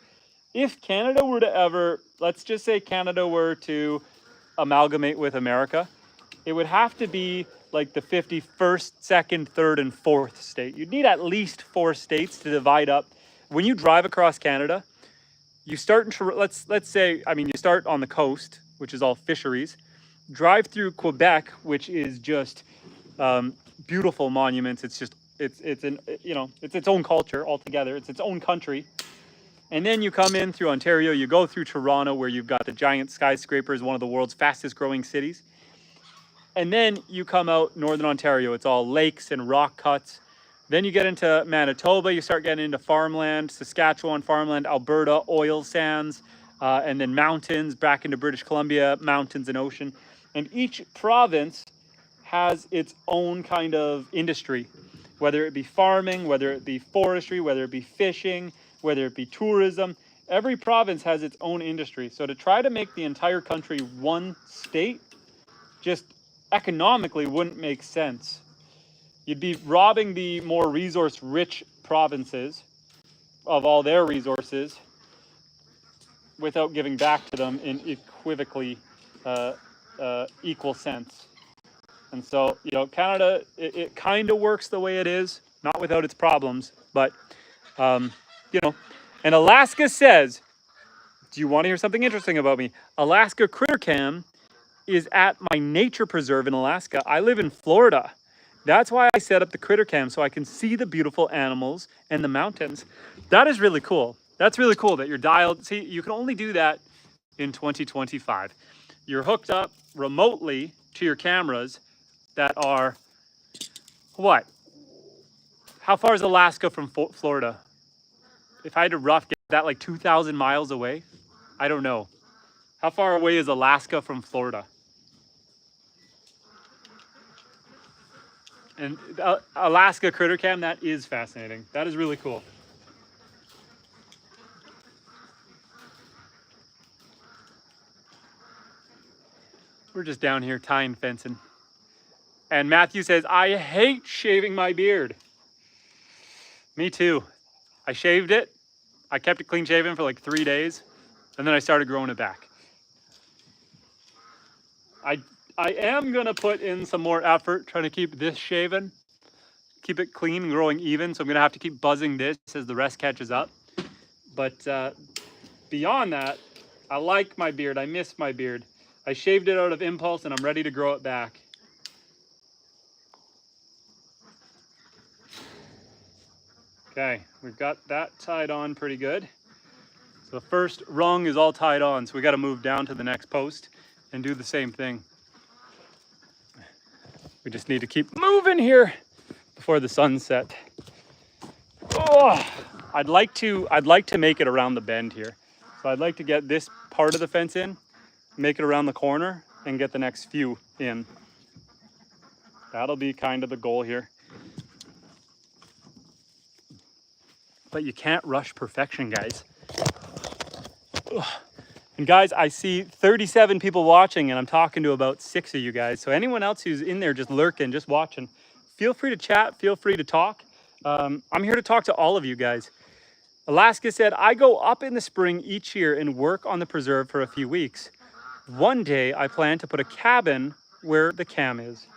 If Canada were to ever, let's just say Canada were to amalgamate with America, it would have to be like the 51st, 2nd, 3rd, and 4th state. You'd need at least 4 states to divide up. When you drive across Canada, you start in, let's say, I mean, you start on the coast, which is all fisheries, drive through Quebec, which is just beautiful monuments. It's just, it's an, you know, it's its own culture altogether. It's its own country. And then you come in through Ontario, you go through Toronto, where you've got the giant skyscrapers, one of the world's fastest growing cities. And then you come out Northern Ontario, it's all lakes and rock cuts. Then you get into Manitoba, you start getting into farmland, Saskatchewan farmland, Alberta, oil sands, and then mountains, back into British Columbia, mountains and ocean. And each province has its own kind of industry, whether it be farming, whether it be forestry, whether it be fishing, whether it be tourism. Every province has its own industry. So to try to make the entire country one state just economically wouldn't make sense. You'd be robbing the more resource-rich provinces of all their resources without giving back to them in equivocally equal sense. And so, you know, Canada, it kind of works the way it is, not without its problems, but, you know. And Alaska says, do you want to hear something interesting about me? Alaska Critter Cam is at my nature preserve in Alaska. I live in Florida. That's why I set up the critter cam, so I can see the beautiful animals and the mountains. That is really cool. That's really cool that you're dialed. See, you can only do that in 2025. You're hooked up remotely to your cameras that are, what? How far is Alaska from Florida? If I had to rough get that, like 2,000 miles away? I don't know. How far away is Alaska from Florida? And Alaska Critter Cam, that is fascinating. That is really cool. We're just down here tying fencing. And Matthew says, I hate shaving my beard. Me too. I shaved it. I kept it clean shaven for like 3 days. And then I started growing it back. I am gonna put in some more effort trying to keep this shaven, keep it clean and growing even. So I'm gonna have to keep buzzing this as the rest catches up. But beyond that, I like my beard. I miss my beard. I shaved it out of impulse and I'm ready to grow it back. Okay, we've got that tied on pretty good. So the first rung is all tied on. So we got to move down to the next post and do the same thing. We just need to keep moving here before the sun set. Oh, I'd like to make it around the bend here. So I'd like to get this part of the fence in, make it around the corner, and get the next few in. That'll be kind of the goal here. But you can't rush perfection, guys. Ugh. And guys, I see 37 people watching and I'm talking to about 6 of you guys. So anyone else who's in there just lurking, just watching, feel free to chat, feel free to talk. I'm here to talk to all of you guys. Alaska said, I go up in the spring each year and work on the preserve for a few weeks. One day I plan to put a cabin where the cam is.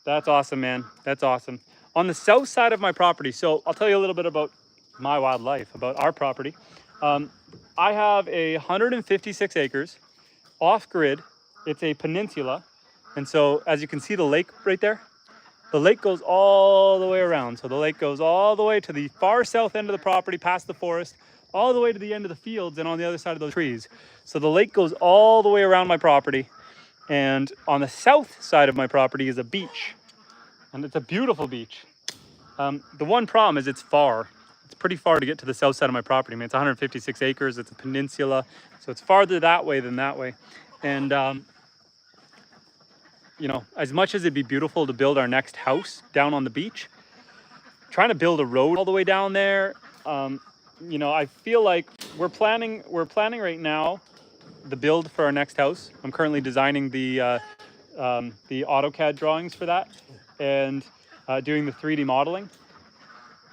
That's awesome, man. That's awesome. On the south side of my property, so I'll tell you a little bit about my wildlife, about our property. I have 156 acres off grid. It's a peninsula. And so as you can see the lake right there, the lake goes all the way around. So the lake goes all the way to the far south end of the property, past the forest, all the way to the end of the fields and on the other side of those trees. So the lake goes all the way around my property. And on the south side of my property is a beach. And it's a beautiful beach. The one problem is it's far. It's pretty far to get to the south side of my property. I mean, it's 156 acres. It's a peninsula. So it's farther that way than that way. And, you know, as much as it'd be beautiful to build our next house down on the beach, trying to build a road all the way down there. You know, I feel like we're planning right now the build for our next house. I'm currently designing the AutoCAD drawings for that, and doing the 3D modeling.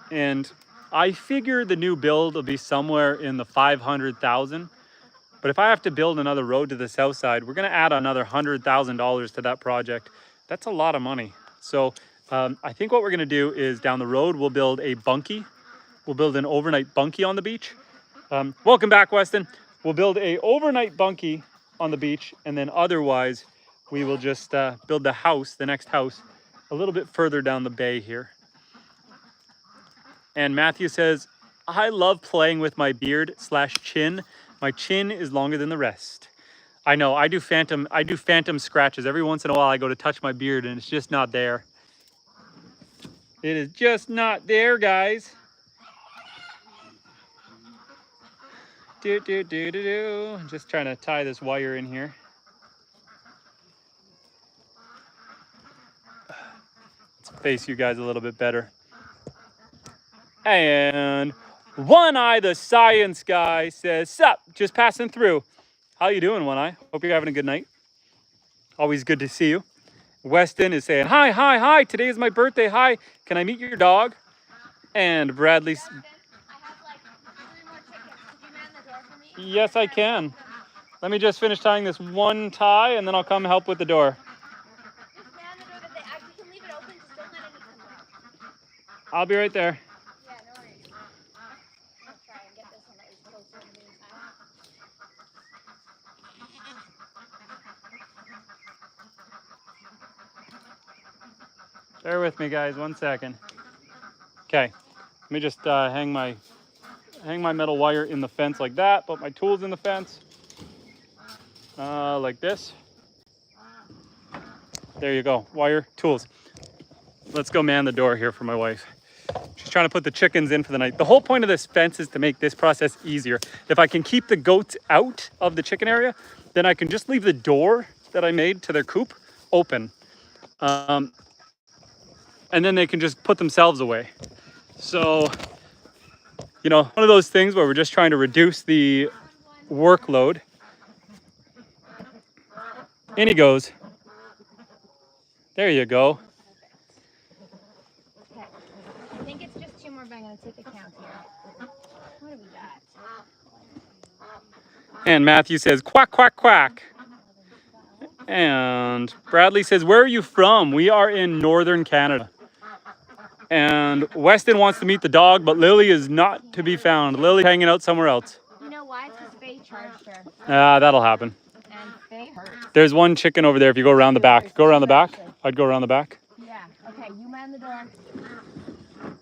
And I figure the new build will be somewhere in the 500,000. But if I have to build another road to the south side, we're going to add another $100,000 to that project. That's a lot of money. So I think what we're going to do is down the road, we'll build a bunkie. We'll build an overnight bunkie on the beach. Welcome back, Weston. We'll build a overnight bunkie on the beach, and then otherwise we will just build the house, the next house, a little bit further down the bay here. And Matthew says, I love playing with my beard / chin. My chin is longer than the rest. I know, I do phantom scratches. Every once in a while I go to touch my beard and it's just not there. It is just not there, guys. Just trying to tie this wire in here. Let's face you guys a little bit better. And One Eye, the science guy, says, sup, just passing through. How you doing, One Eye? Hope you're having a good night. Always good to see you. Weston is saying, hi, hi, hi. Today is my birthday. Hi, can I meet your dog? And Bradley. Weston, I have like 3 more chickens. Could you man the door for me? Yes, I can. Let me just finish tying this one tie and then I'll come help with the door. Just man the door that they actually can leave it open. Just don't let any come out. I'll be right there. Yeah, no worries. I'll try and get this one that is closer in the meantime. Bear with me, guys, 1 second. Okay, let me just hang my metal wire in the fence like that, put my tools in the fence, like this. There you go, wire, tools. Let's go man the door here for my wife. She's trying to put the chickens in for the night. The whole point of this fence is to make this process easier. If I can keep the goats out of the chicken area, then I can just leave the door that I made to their coop open. And then they can just put themselves away. So, you know, one of those things where we're just trying to reduce the workload. In he goes. There you go. Okay. I think it's just 2 more, but I'm going to take a count here. What do we got? And Matthew says, quack, quack, quack. And Bradley says, where are you from? We are in northern Canada. And Weston wants to meet the dog, but Lily is not to be found. Lily's hanging out somewhere else. You know why? It's because Faye charged her. That'll happen. And Faye hurt. There's one chicken over there if you go around the back. Go around the back. I'd go around the back. Yeah. Okay, you man the door.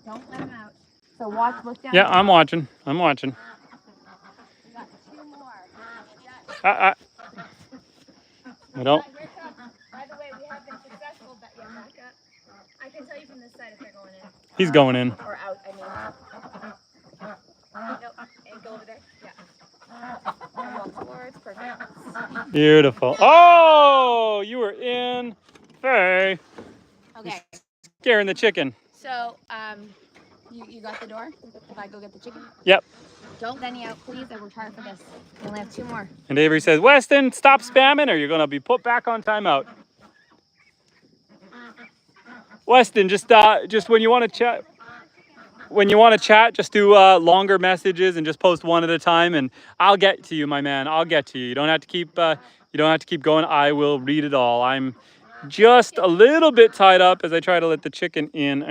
Don't let him out. So look down. Yeah, I'm watching. I'm watching. We got 2 more. I don't. By the way, we have been successful, but yeah, back up. I can tell you from this side if they're going in. He's going in. Or out, I mean. Nope, and go over there. Yeah. And walk towards, perfect. Beautiful. Oh, you were in. Hey. Okay. Scaring the chicken. So, you got the door? If I go get the chicken? Yep. Don't let any out, please. I worked hard for this. We only have 2 more. And Avery says, Weston, stop spamming or you're going to be put back on timeout. Weston, just when you want to chat, just do longer messages and just post one at a time, and I'll get to you, my man. I'll get to you. You don't have to keep going. I will read it all. I'm just a little bit tied up as I try to let the chicken in.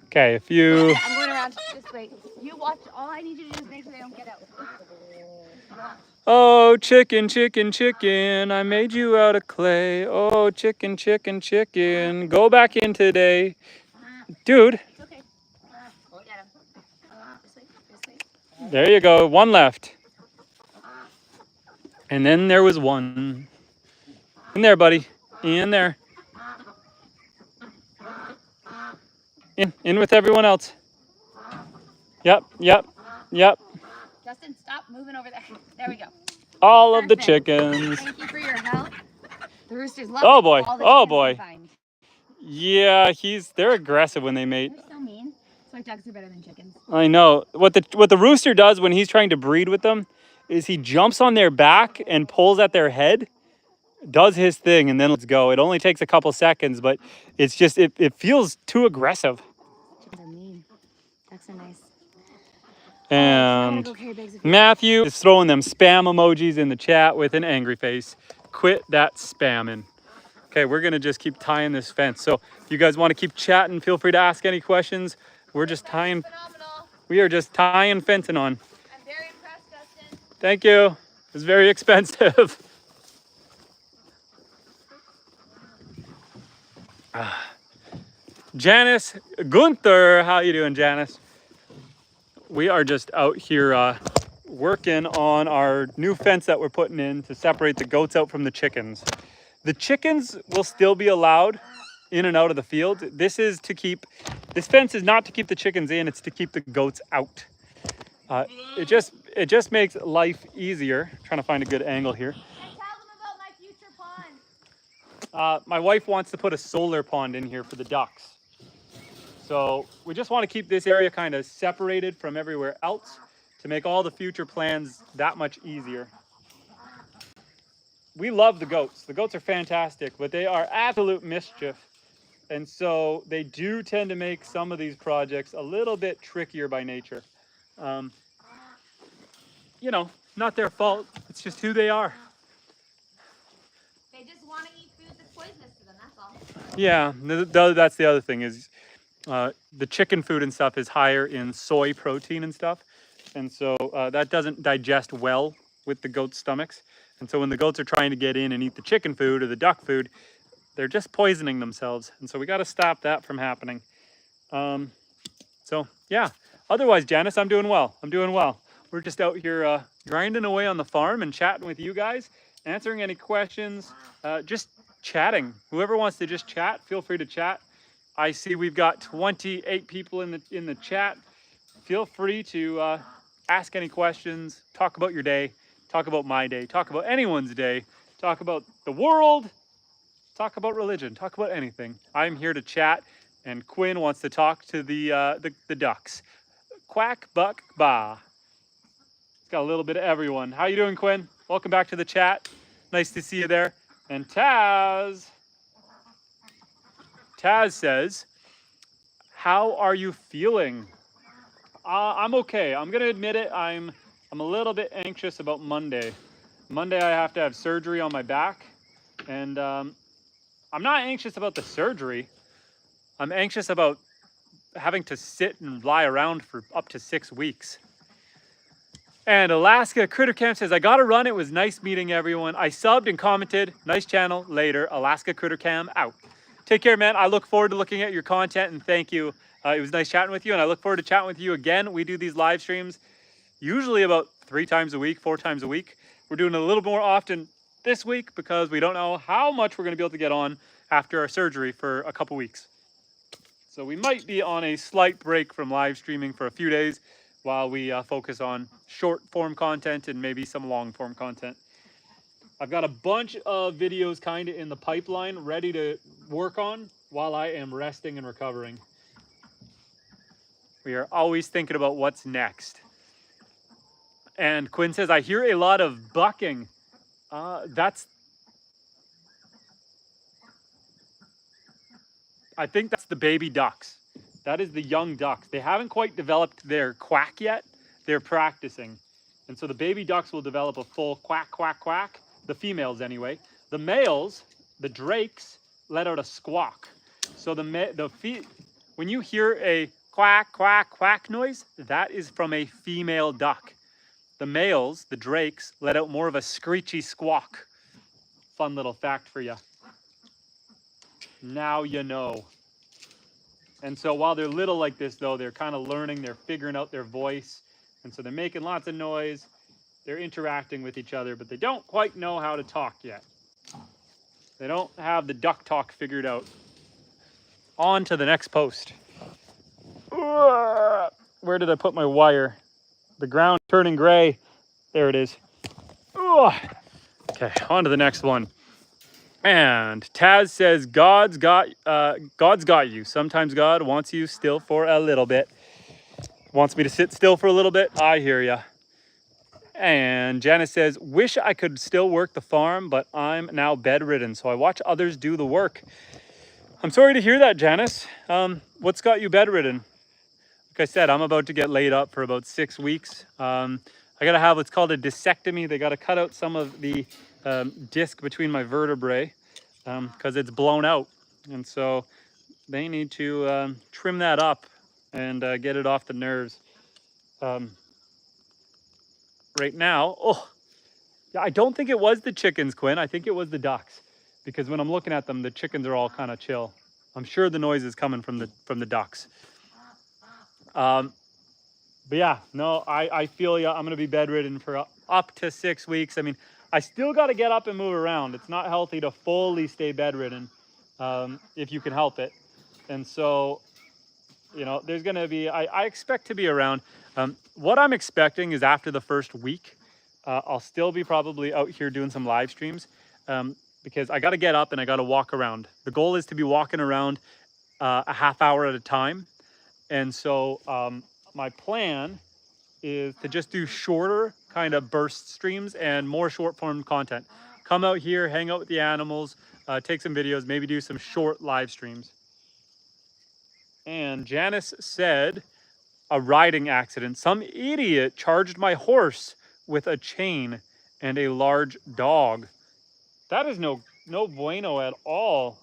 Okay, if you. I'm going around. Just wait. You watch. All I need you to do is make sure they don't get out. Oh, chicken, chicken, chicken, I made you out of clay. Oh, chicken, chicken, chicken, go back in today. Dude. Okay. Go get him. This way. There you go, 1 left. And then there was 1. In there, buddy, in there. In with everyone else. Yep. Justin, stop moving over there. There we go. All of the Perfect. chickens. Thank you for your help. The roosters love Oh it. boy. All the Oh chickens boy. can find. Yeah, they're aggressive when they mate. They're so mean. That's why ducks are better than chickens. I know. What the rooster does when he's trying to breed with them is he jumps on their back and pulls at their head, does his thing, and then let's go. It only takes a couple seconds, but it's just it feels too aggressive. Chickens are mean. Ducks are nice. And Go carry bags of food. Matthew is throwing them spam emojis in the chat with an angry face. Quit that spamming. Okay, we're gonna just keep tying this fence. So if you guys want to keep chatting, feel free to ask any questions. We're just tying. Phenomenal. We are just tying fencing on. I'm very impressed, Dustin. Thank you. It's very expensive. Janice Gunther, how you doing, Janice? We are just out here working on our new fence that we're putting in to separate the goats out from the chickens. The chickens will still be allowed in and out of the field. This fence is not to keep the chickens in, it's to keep the goats out. It just makes life easier. Trying to find a good angle here. And tell them about my future pond. My wife wants to put a solar pond in here for the ducks. So we just want to keep this area kind of separated from everywhere else to make all the future plans that much easier. We love the goats. The goats are fantastic, but they are absolute mischief. And so they do tend to make some of these projects a little bit trickier by nature. You know, not their fault. It's just who they are. They just want to eat food that's poisonous to them, that's all. Yeah, that's the other thing is the chicken food and stuff is higher in soy protein and stuff. And so that doesn't digest well with the goats' stomachs. And so when the goats are trying to get in and eat the chicken food or the duck food, they're just poisoning themselves. And so we got to stop that from happening. So yeah, otherwise, Janice, I'm doing well. I'm doing well. We're just out here grinding away on the farm and chatting with you guys, answering any questions, just chatting. Whoever wants to just chat, feel free to chat. I see we've got 28 people in the chat. Feel free to ask any questions, talk about your day, talk about my day, talk about anyone's day, talk about the world, talk about religion, talk about anything. I'm here to chat, and Quinn wants to talk to the ducks. Quack, buck, ba. It's got a little bit of everyone. How you doing, Quinn? Welcome back to the chat. Nice to see you there. And Taz says, how are you feeling? I'm okay. I'm gonna admit it. I'm a little bit anxious about Monday. Monday I have to have surgery on my back, and I'm not anxious about the surgery. I'm anxious about having to sit and lie around for up to 6 weeks. And Alaska Critter Camp says, I got to run. It was nice meeting everyone. I subbed and commented. Nice channel. Later. Alaska Critter Cam out. Take care, man. I look forward to looking at your content, and thank you. It was nice chatting with you, and I look forward to chatting with you again. We do these live streams usually about 3 times a week, 4 times a week. We're doing it a little more often this week because we don't know how much we're going to be able to get on after our surgery for a couple weeks. So we might be on a slight break from live streaming for a few days while we focus on short form content and maybe some long form content. I've got a bunch of videos kind of in the pipeline ready to work on while I am resting and recovering. We are always thinking about what's next. And Quinn says, I hear a lot of bucking. I think that's the baby ducks. That is the young ducks. They haven't quite developed their quack yet. They're practicing. And so the baby ducks will develop a full quack, quack, quack. The females anyway. The males, the drakes, let out a squawk. So when you hear a quack, quack, quack noise, that is from a female duck. The males, the drakes, let out more of a screechy squawk. Fun little fact for you. Now you know. And so while they're little like this, though, they're kind of learning, they're figuring out their voice. And so they're making lots of noise. They're interacting with each other, but they don't quite know how to talk yet. They don't have the duck talk figured out. On to the next post. Where did I put my wire? The ground turning gray. There it is. Okay, on to the next one. And Taz says, God's got you. Sometimes God wants you still for a little bit. Wants me to sit still for a little bit. I hear ya. And Janice says, wish I could still work the farm, but I'm now bedridden, so I watch others do the work. I'm sorry to hear that, Janice. What's got you bedridden? Like I said, I'm about to get laid up for about 6 weeks. I gotta have what's called a discectomy. They gotta cut out some of the disc between my vertebrae because it's blown out. And so they need to trim that up and get it off the nerves. Right now, oh, yeah, I don't think it was the chickens, Quinn. I think it was the ducks, because when I'm looking at them, the chickens are all kind of chill. I'm sure the noise is coming from the ducks. But yeah, no, I feel ya. I'm gonna be bedridden for up to 6 weeks. I mean, I still got to get up and move around. It's not healthy to fully stay bedridden if you can help it. And so, you know, there's gonna be. I expect to be around. What I'm expecting is after the first week, I'll still be probably out here doing some live streams because I got to get up and I got to walk around. The goal is to be walking around a half hour at a time. And so my plan is to just do shorter kind of burst streams and more short form content. Come out here, hang out with the animals, take some videos, maybe do some short live streams. And Janice said, a riding accident. Some idiot charged my horse with a chain and a large dog. That is no bueno at all.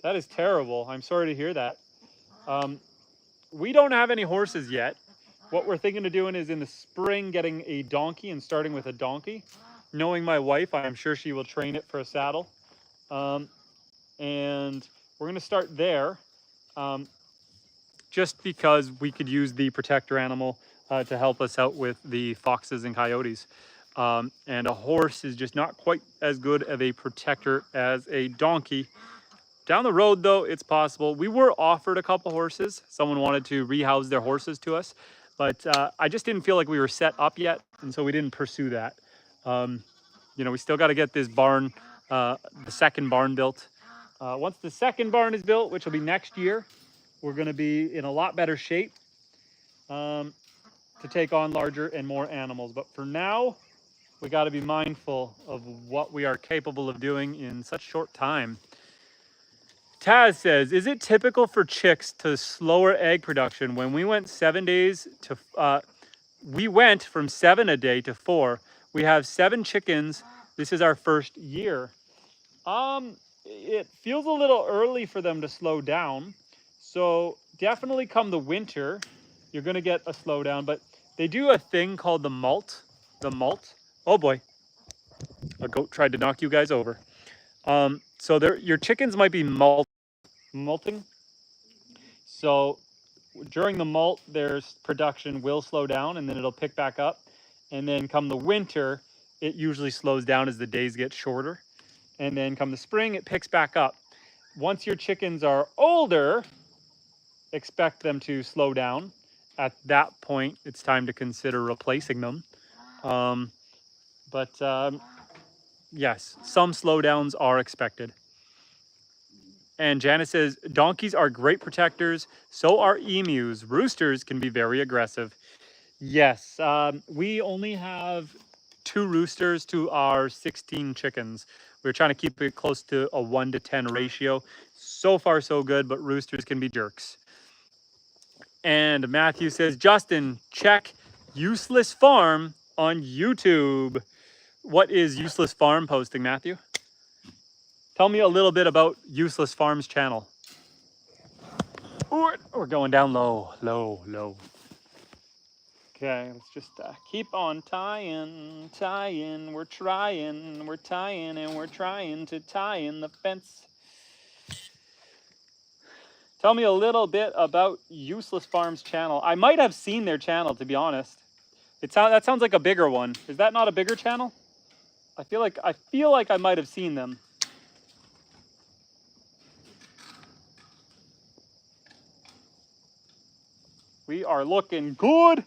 That is terrible. I'm sorry to hear that. We don't have any horses yet. What we're thinking of doing is in the spring getting a donkey and starting with a donkey. Knowing my wife, I'm sure she will train it for a saddle. And we're going to start there. Just because we could use the protector animal to help us out with the foxes and coyotes. And a horse is just not quite as good of a protector as a donkey. Down the road, though, it's possible. We were offered a couple horses. Someone wanted to rehouse their horses to us, but I just didn't feel like we were set up yet, and so we didn't pursue that. You know, we still got to get this barn, the second barn built. Once the second barn is built, which will be next year, we're going to be in a lot better shape to take on larger and more animals. But for now, we got to be mindful of what we are capable of doing in such short time. Taz says, is it typical for chicks to slower egg production? When we went 7 days to, we went from 7 a day to 4. We have 7 chickens. This is our first year. It feels a little early for them to slow down. So definitely come the winter, you're gonna get a slowdown, but they do a thing called the molt. Oh boy, a goat tried to knock you guys over. So your chickens might be molting. So during the molt, there's production will slow down and then it'll pick back up. And then come the winter, it usually slows down as the days get shorter. And then come the spring, it picks back up. Once your chickens are older, expect them to slow down. At that point, it's time to consider replacing them. Yes, some slowdowns are expected. And Janice says, donkeys are great protectors. So are emus. Roosters can be very aggressive. Yes, we only have 2 roosters to our 16 chickens. We're trying to keep it close to a 1-to-10 ratio. So far, so good, but roosters can be jerks. And Matthew says, Justin, check Useless Farm on YouTube. What is Useless Farm posting, Matthew? Tell me a little bit about Useless Farm's channel. Ooh, we're going down low. Okay, let's just keep on tying. We're tying, and we're trying to tie in the fence. Tell me a little bit about Useless Farm's channel. I might have seen their channel, to be honest. That sounds like a bigger one. Is that not a bigger channel? I feel like I might have seen them. We are looking good.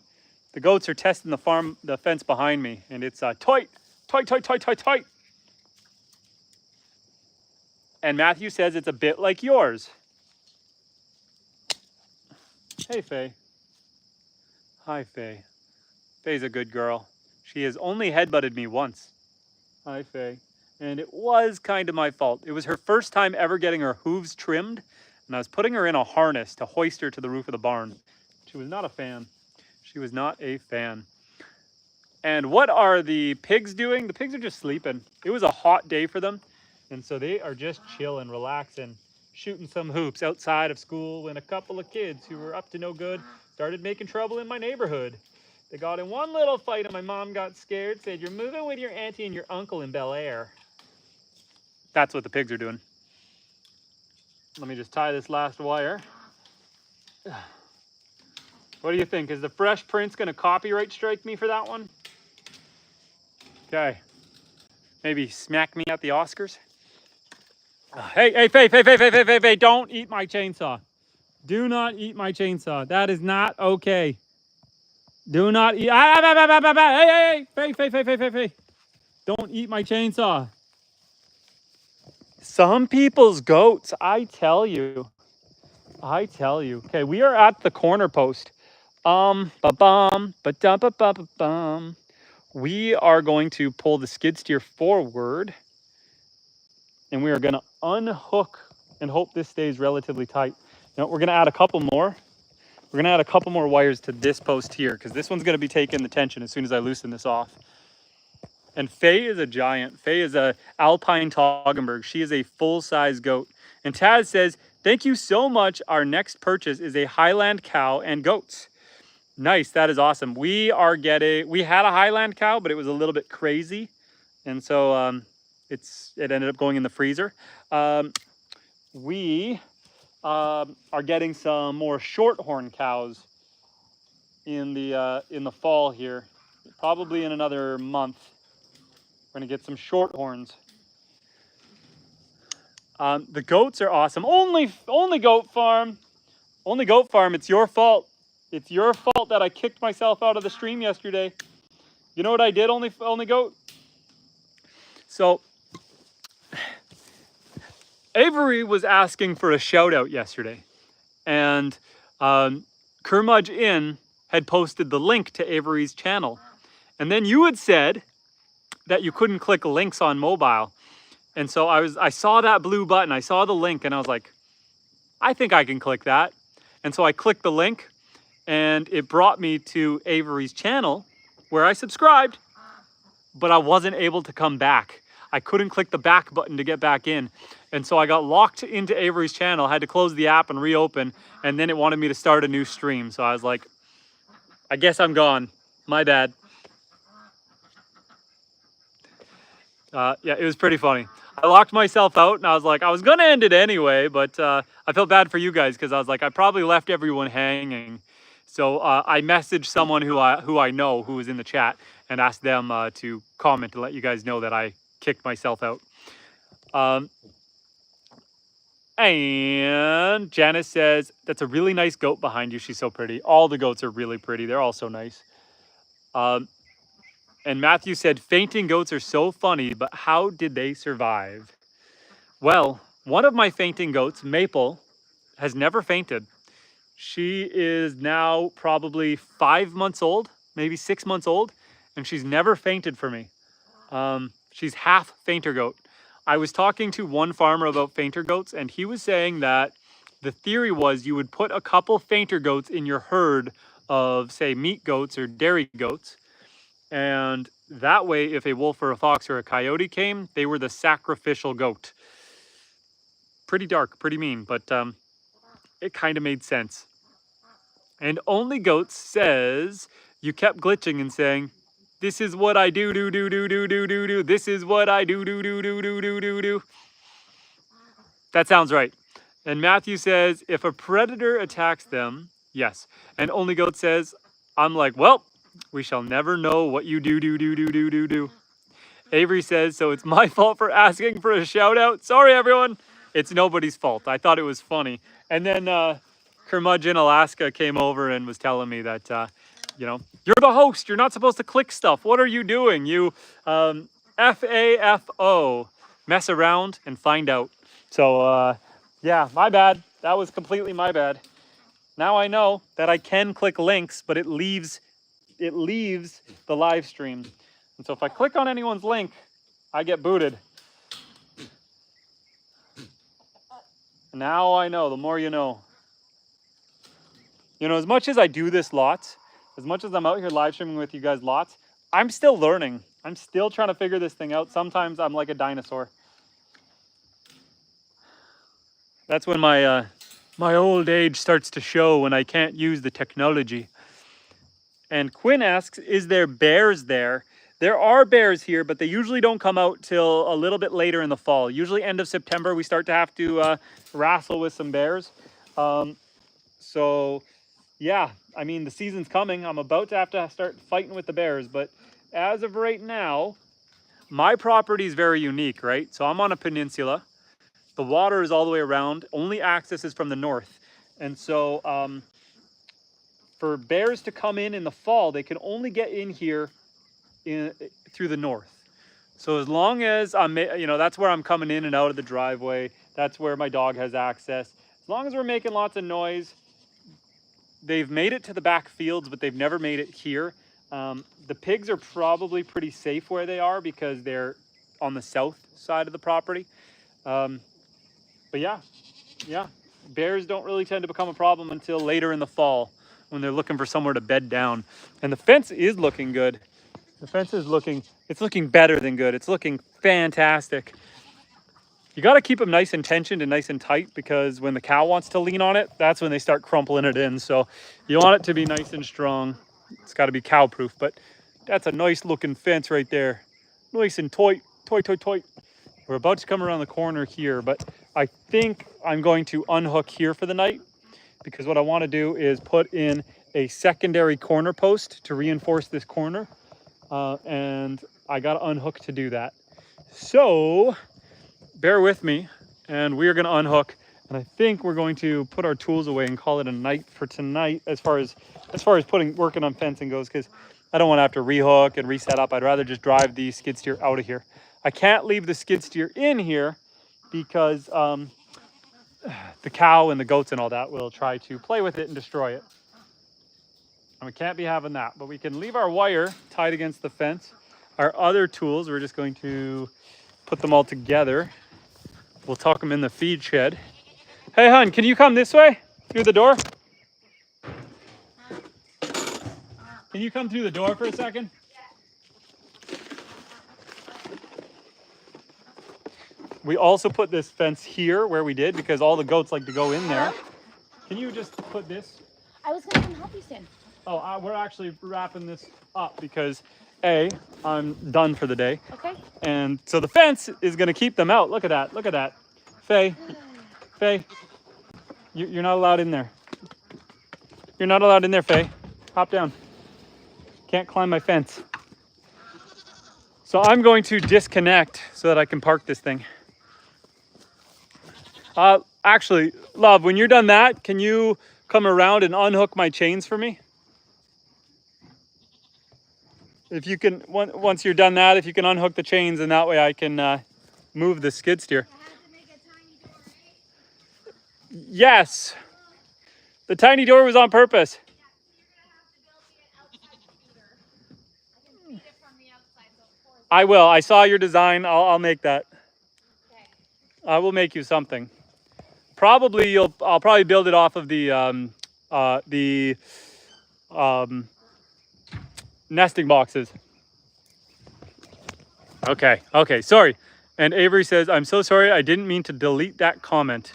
The goats are testing the fence behind me, and it's tight. And Matthew says it's a bit like yours. Hey, Faye. Hi, Faye. Faye's a good girl. She has only headbutted me once. Hi, Faye. And it was kind of my fault. It was her first time ever getting her hooves trimmed, and I was putting her in a harness to hoist her to the roof of the barn. She was not a fan. She was not a fan. And what are the pigs doing? The pigs are just sleeping. It was a hot day for them, and so they are just chilling, relaxing, shooting some hoops outside of school when a couple of kids who were up to no good started making trouble in my neighborhood. They got in one little fight and my mom got scared, said, "You're moving with your auntie and your uncle in Bel Air." That's what the pigs are doing. Let me just tie this last wire. What do you think? Is the Fresh Prince going to copyright strike me for that one? Okay. Maybe smack me at the Oscars? Hey, Faye, don't eat my chainsaw. Do not eat my chainsaw. That is not okay. Do not eat. Hey, Faye. Don't eat my chainsaw. Some people's goats, I tell you. Okay, we are at the corner post. We are going to pull the skid steer forward, and we are going to unhook and hope this stays relatively tight. Now we're going to add a couple more. We're going to add a couple more wires to this post here, because this one's going to be taking the tension as soon as I loosen this off. And Faye is a giant. Faye is a Alpine Toggenburg. She is a full-size goat. And Taz says, "Thank you so much. Our next purchase is a Highland cow and goats." Nice, that is awesome. We had a Highland cow, but it was a little bit crazy. And so it ended up going in the freezer. We are getting some more shorthorn cows in the fall here, probably in another month. We're gonna get some shorthorns. The goats are awesome. Only goat farm. Only goat farm. It's your fault. It's your fault that I kicked myself out of the stream yesterday. You know what I did, only goat? So Avery was asking for a shout out yesterday, and Kermudge Inn had posted the link to Avery's channel, and then you had said that you couldn't click links on mobile. And so I saw that blue button, I saw the link, and I was like, I think I can click that. And so I clicked the link, and it brought me to Avery's channel where I subscribed, but I wasn't able to come back. I couldn't click the back button to get back in. And so I got locked into Avery's channel, had to close the app and reopen, and then it wanted me to start a new stream. So I was like, I guess I'm gone. My bad. Yeah, it was pretty funny. I locked myself out and I was like, I was going to end it anyway, but I felt bad for you guys because I was like, I probably left everyone hanging. So I messaged someone who I know who was in the chat and asked them to comment to let you guys know that I kicked myself out. And Janice says, that's a really nice goat behind you. She's so pretty. All the goats are really pretty. They're all so nice. And Matthew said, fainting goats are so funny, but how did they survive? Well, one of my fainting goats, Maple, has never fainted. She is now probably 5 months old, maybe 6 months old, and she's never fainted for me. She's half fainter goat. I was talking to one farmer about fainter goats, and he was saying that the theory was you would put a couple fainter goats in your herd of, say, meat goats or dairy goats, and that way, if a wolf or a fox or a coyote came, they were the sacrificial goat. Pretty dark, pretty mean, but it kind of made sense. And Only Goats says, you kept glitching and saying, this is what I do. This is what I do. That sounds right. And Matthew says, if a predator attacks them, yes. And Only Goat says, I'm like, well, we shall never know what you do. Avery says, so it's my fault for asking for a shout out. Sorry, everyone. It's nobody's fault. I thought it was funny. And then Kermudge in Alaska came over and was telling me that, you're the host. You're not supposed to click stuff. What are you doing? You FAFO, mess around and find out. So yeah, my bad. That was completely my bad. Now I know that I can click links, but it leaves the live stream. And so if I click on anyone's link, I get booted. Now I know, the more you know. You know, as much as I do this lots, as much as I'm out here live streaming with you guys lots, I'm still learning. I'm still trying to figure this thing out. Sometimes I'm like a dinosaur. That's when my old age starts to show, when I can't use the technology. And Quinn asks, is there bears there? There are bears here, but they usually don't come out till a little bit later in the fall. Usually end of September, we start to have to wrestle with some bears. So yeah, I mean, the season's coming. I'm about to have to start fighting with the bears, but as of right now, my property is very unique, right? So I'm on a peninsula. The water is all the way around. Only access is from the north. And so for bears to come in the fall, they can only get in here through the north. So as long as that's where I'm coming in and out of the driveway. That's where my dog has access. As long as we're making lots of noise, they've made it to the back fields, but they've never made it here. The pigs are probably pretty safe where they are because they're on the south side of the property. But yeah, bears don't really tend to become a problem until later in the fall when they're looking for somewhere to bed down. And the fence is looking good. The fence is looking better than good. It's looking fantastic. You got to keep them nice and tensioned and nice and tight, because when the cow wants to lean on it, that's when they start crumpling it in. So you want it to be nice and strong. It's got to be cow proof, but that's a nice looking fence right there. Nice and tight. We're about to come around the corner here, but I think I'm going to unhook here for the night, because what I want to do is put in a secondary corner post to reinforce this corner. And I got to unhook to do that. So bear with me, and we are going to unhook, and I think we're going to put our tools away and call it a night for tonight as far as working on fencing goes, because I don't want to have to rehook and reset up. I'd rather just drive the skid steer out of here. I can't leave the skid steer in here because the cow and the goats and all that will try to play with it and destroy it. And we can't be having that, but we can leave our wire tied against the fence. Our other tools, we're just going to put them all together. We'll tuck them in the feed shed. Hey, hon, can you come this way through the door? Can you come through the door for a second? We also put this fence here where we did, because all the goats like to go in there. Can you just put this? I was going to come help you, Stan. Oh, we're actually wrapping this up because I'm done for the day. Okay. And so the fence is going to keep them out. Look at that. Look at that. Faye, you're not allowed in there. You're not allowed in there, Faye. Hop down. Can't climb my fence. So I'm going to disconnect so that I can park this thing. Actually, love, when you're done that, can you come around and unhook my chains for me? If you can, once you're done that, if you can unhook the chains, and that way I can move the skid steer. I had to make a tiny door, right? Yes. The tiny door was on purpose. Yeah, so you're going to have to build me an outside feeder. I can feed it from the outside, so of course. I will. I saw your design. I'll make that. Okay. I will make you something. Probably I'll probably build it off of the nesting boxes. Okay, sorry. And Avery says, I'm so sorry, I didn't mean to delete that comment.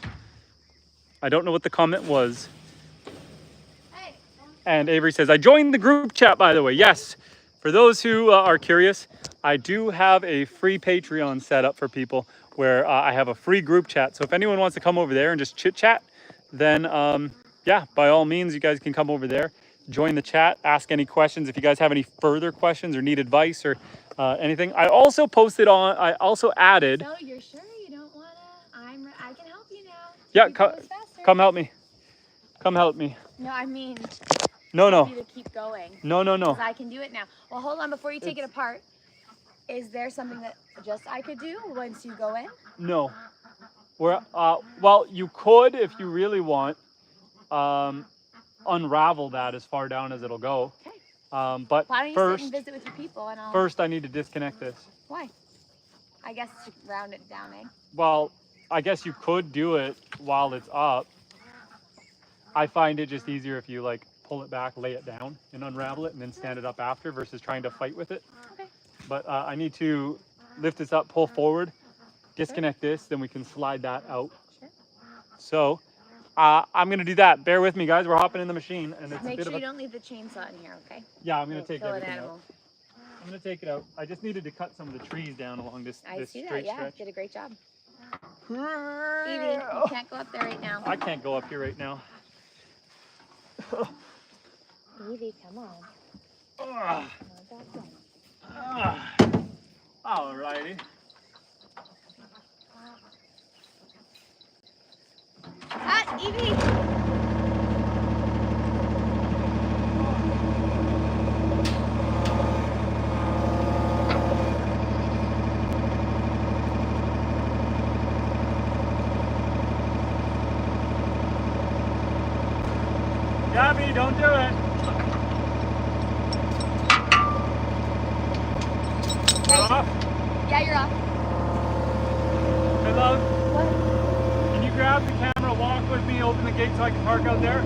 I don't know what the comment was. Hey. And Avery says, I joined the group chat, by the way. Yes, for those who are curious, I do have a free Patreon set up for people where I have a free group chat. So if anyone wants to come over there and just chit chat, then yeah, by all means, you guys can come over there, join the chat, ask any questions. If you guys have any further questions or need advice or anything. I also added. So you're sure you don't want to? I can help you now. Yeah, Come help me. Come help me. No, I mean. No. You to keep going. No. 'Cause I can do it now. Well, hold on. Before you take it apart, is there something that just I could do once you go in? No. Well, you could, if you really want, unravel that as far down as it'll go. Okay. But Why don't you sit first, and visit with your people and I'll... first I need to disconnect this. Why? I guess to round it down, eh? Well, I guess you could do it while it's up. I find it just easier if you like pull it back, lay it down, and unravel it, and then stand it up after versus trying to fight with it. Okay. But I need to lift this up, pull forward, disconnect this, then we can slide that out. Sure. So I'm gonna do that. Bear with me, guys. We're hopping in the machine, and it's Make a bit sure of you a... don't leave the chainsaw in here, okay? Yeah, I'm gonna You'll take kill an everything animal. out. I'm gonna take it out. I just needed to cut some of the trees down along this I see that, straight yeah. stretch. Did a great job. Evie, you can't go up there right now. I can't go up here right now. Evie, come on. Ah. Come on, back down. Alrighty. Ah, Evie! Gabby, don't do it. I'm off. Yeah, you're off. Hey, love. What? Can you grab the camera, walk with me, open the gate so I can park out there?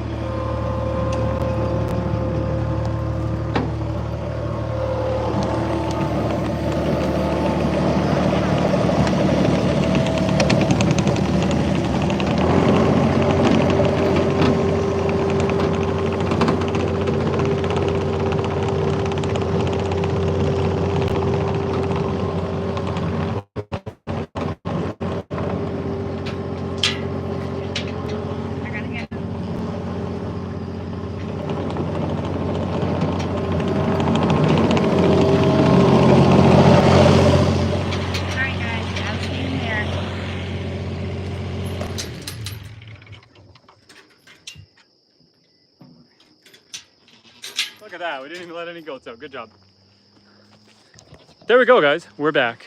I gotta get it. Alright guys, I'm staying here. Look at that. We didn't even let any goats out. Good job. There we go, guys. We're back.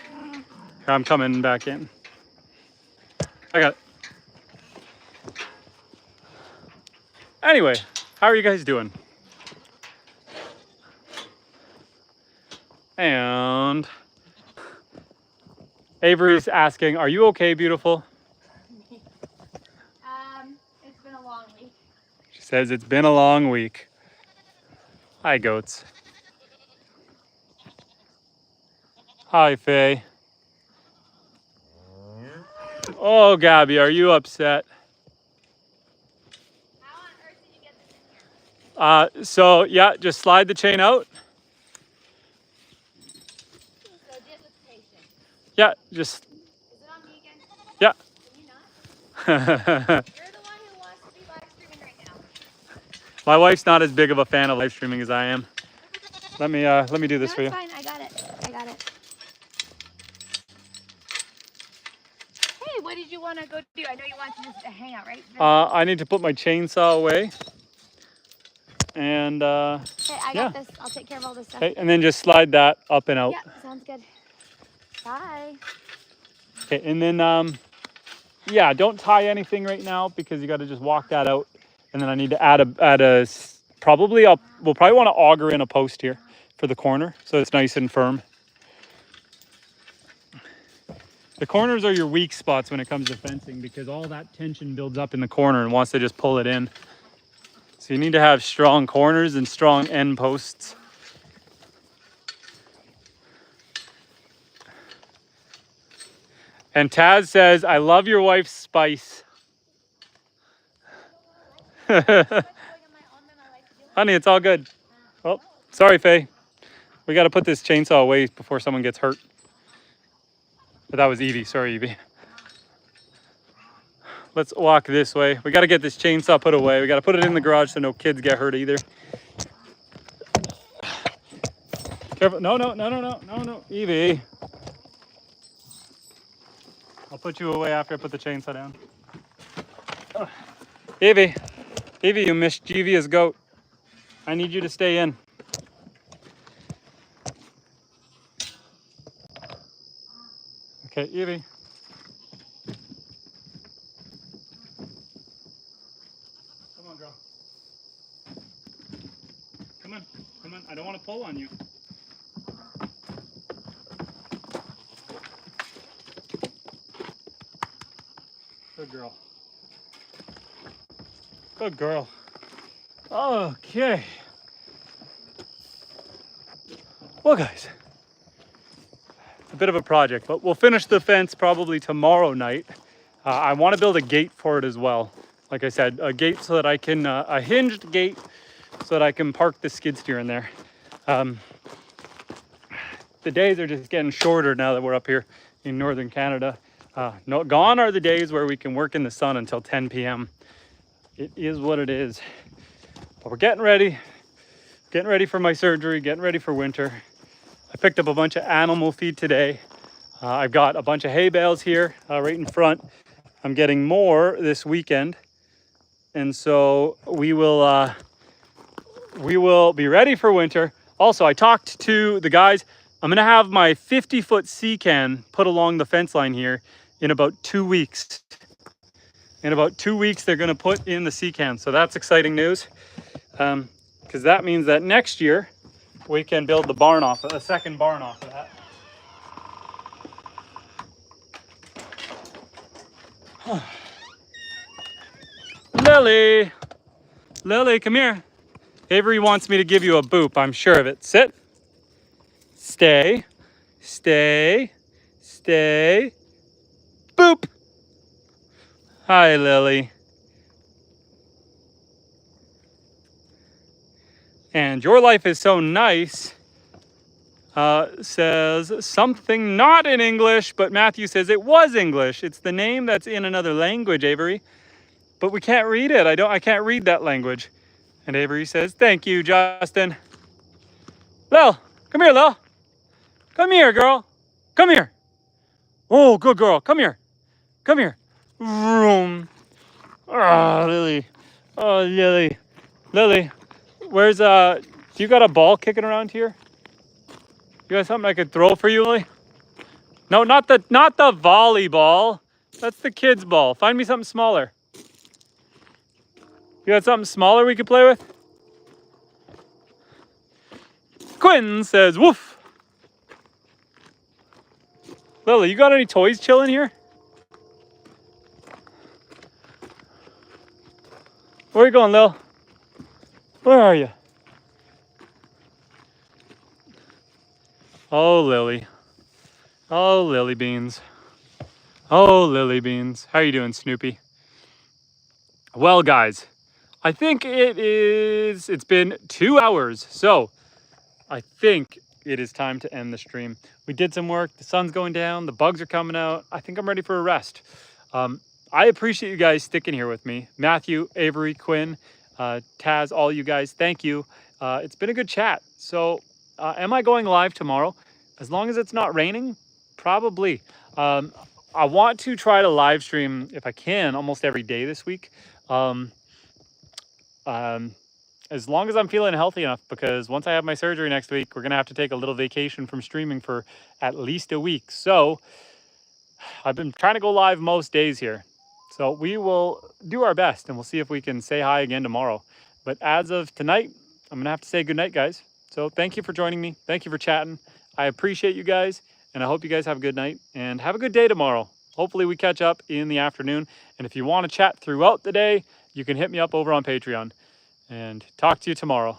I'm coming back in. I got it. Anyway, how are you guys doing? And Avery's asking, are you okay, beautiful? It's been a long week. She says it's been a long week. Hi, goats. Hi, Faye. Oh, Gabby, are you upset? How on earth did you get this in here? So yeah, just slide the chain out. So dislocation. Yeah, just, Is it on me again? yeah. Can you not? You're the one who wants to be live streaming right now. My wife's not as big of a fan of live streaming as I am. Let me do this No, for you. it's fine. I got it. I got it. Hey, what did you want to go do? I know you want to just hang out, right? I need to put my chainsaw away. And Hey, I yeah. got this. I'll take care of all this stuff. Okay, and then just slide that up and out. Yeah, sounds good. Bye. Okay, and then yeah, don't tie anything right now because you got to just walk that out. And then I need to add a probably we'll probably want to auger in a post here for the corner so it's nice and firm. The corners are your weak spots when it comes to fencing because all that tension builds up in the corner and wants to just pull it in. So you need to have strong corners and strong end posts. And Taz says, I love your wife's spice. Honey, it's all good. Oh, sorry, Faye. We got to put this chainsaw away before someone gets hurt. But that was Evie. Sorry, Evie. Let's walk this way. We got to get this chainsaw put away. We got to put it in the garage so no kids get hurt either. Careful. No. Evie. I'll put you away after I put the chainsaw down. Evie, you mischievous goat. I need you to stay in. Okay, Evie. Come on. Come on. I don't want to pull on you. Good girl. Good girl. Okay. Well, guys, it's a bit of a project, but we'll finish the fence probably tomorrow night. I want to build a gate for it as well. Like I said, a gate so that I can, a hinged gate so that I can park the skid steer in there. The days are just getting shorter now that we're up here in northern Canada. Gone are the days where we can work in the sun until 10 p.m. It is what it is. But we're getting ready for my surgery, getting ready for winter. I picked up a bunch of animal feed today. I've got a bunch of hay bales here right in front. I'm getting more this weekend. And so we will be ready for winter. Also, I talked to the guys. I'm gonna have my 50-foot sea can put along the fence line here in about 2 weeks. In about 2 weeks, they're gonna put in the sea can. So that's exciting news. Because that means that next year we can build the barn off, a second barn off of that. Lily, Lily, come here. Avery wants me to give you a boop, I'm sure of it. Sit, stay, stay, stay, boop. Hi, Lily. And your life is so nice says something not in English, but Matthew says it was English. It's the name that's in another language, Avery. But we can't read it. I can't read that language. And Avery says, thank you, Justin. Lil, come here, Lil. Come here, girl. Come here. Oh, good girl. Come here. Come here. Vroom. Oh, Lily. Oh, Lily. Lily, where's, do you got a ball kicking around here? You got something I could throw for you, Lily? No, not the volleyball. That's the kids' ball. Find me something smaller. You got something smaller we could play with? Quinn says, woof. Lily, you got any toys chilling here? Where are you going, Lil? Where are you? Oh, Lily. Oh, Lily Beans. Oh, Lily Beans. How you doing, Snoopy? Well, guys, I think it's been 2 hours. So I think it is time to end the stream. We did some work. The sun's going down. The bugs are coming out. I think I'm ready for a rest. I appreciate you guys sticking here with me. Matthew, Avery, Quinn, Taz, all you guys, thank you. It's been a good chat. So am I going live tomorrow? As long as it's not raining, probably. I want to try to live stream, if I can, almost every day this week. As long as I'm feeling healthy enough, because once I have my surgery next week, we're going to have to take a little vacation from streaming for at least a week. So I've been trying to go live most days here. So we will do our best and we'll see if we can say hi again tomorrow. But as of tonight, I'm going to have to say goodnight, guys. So thank you for joining me. Thank you for chatting. I appreciate you guys. And I hope you guys have a good night and have a good day tomorrow. Hopefully we catch up in the afternoon. And if you want to chat throughout the day, you can hit me up over on Patreon. And talk to you tomorrow.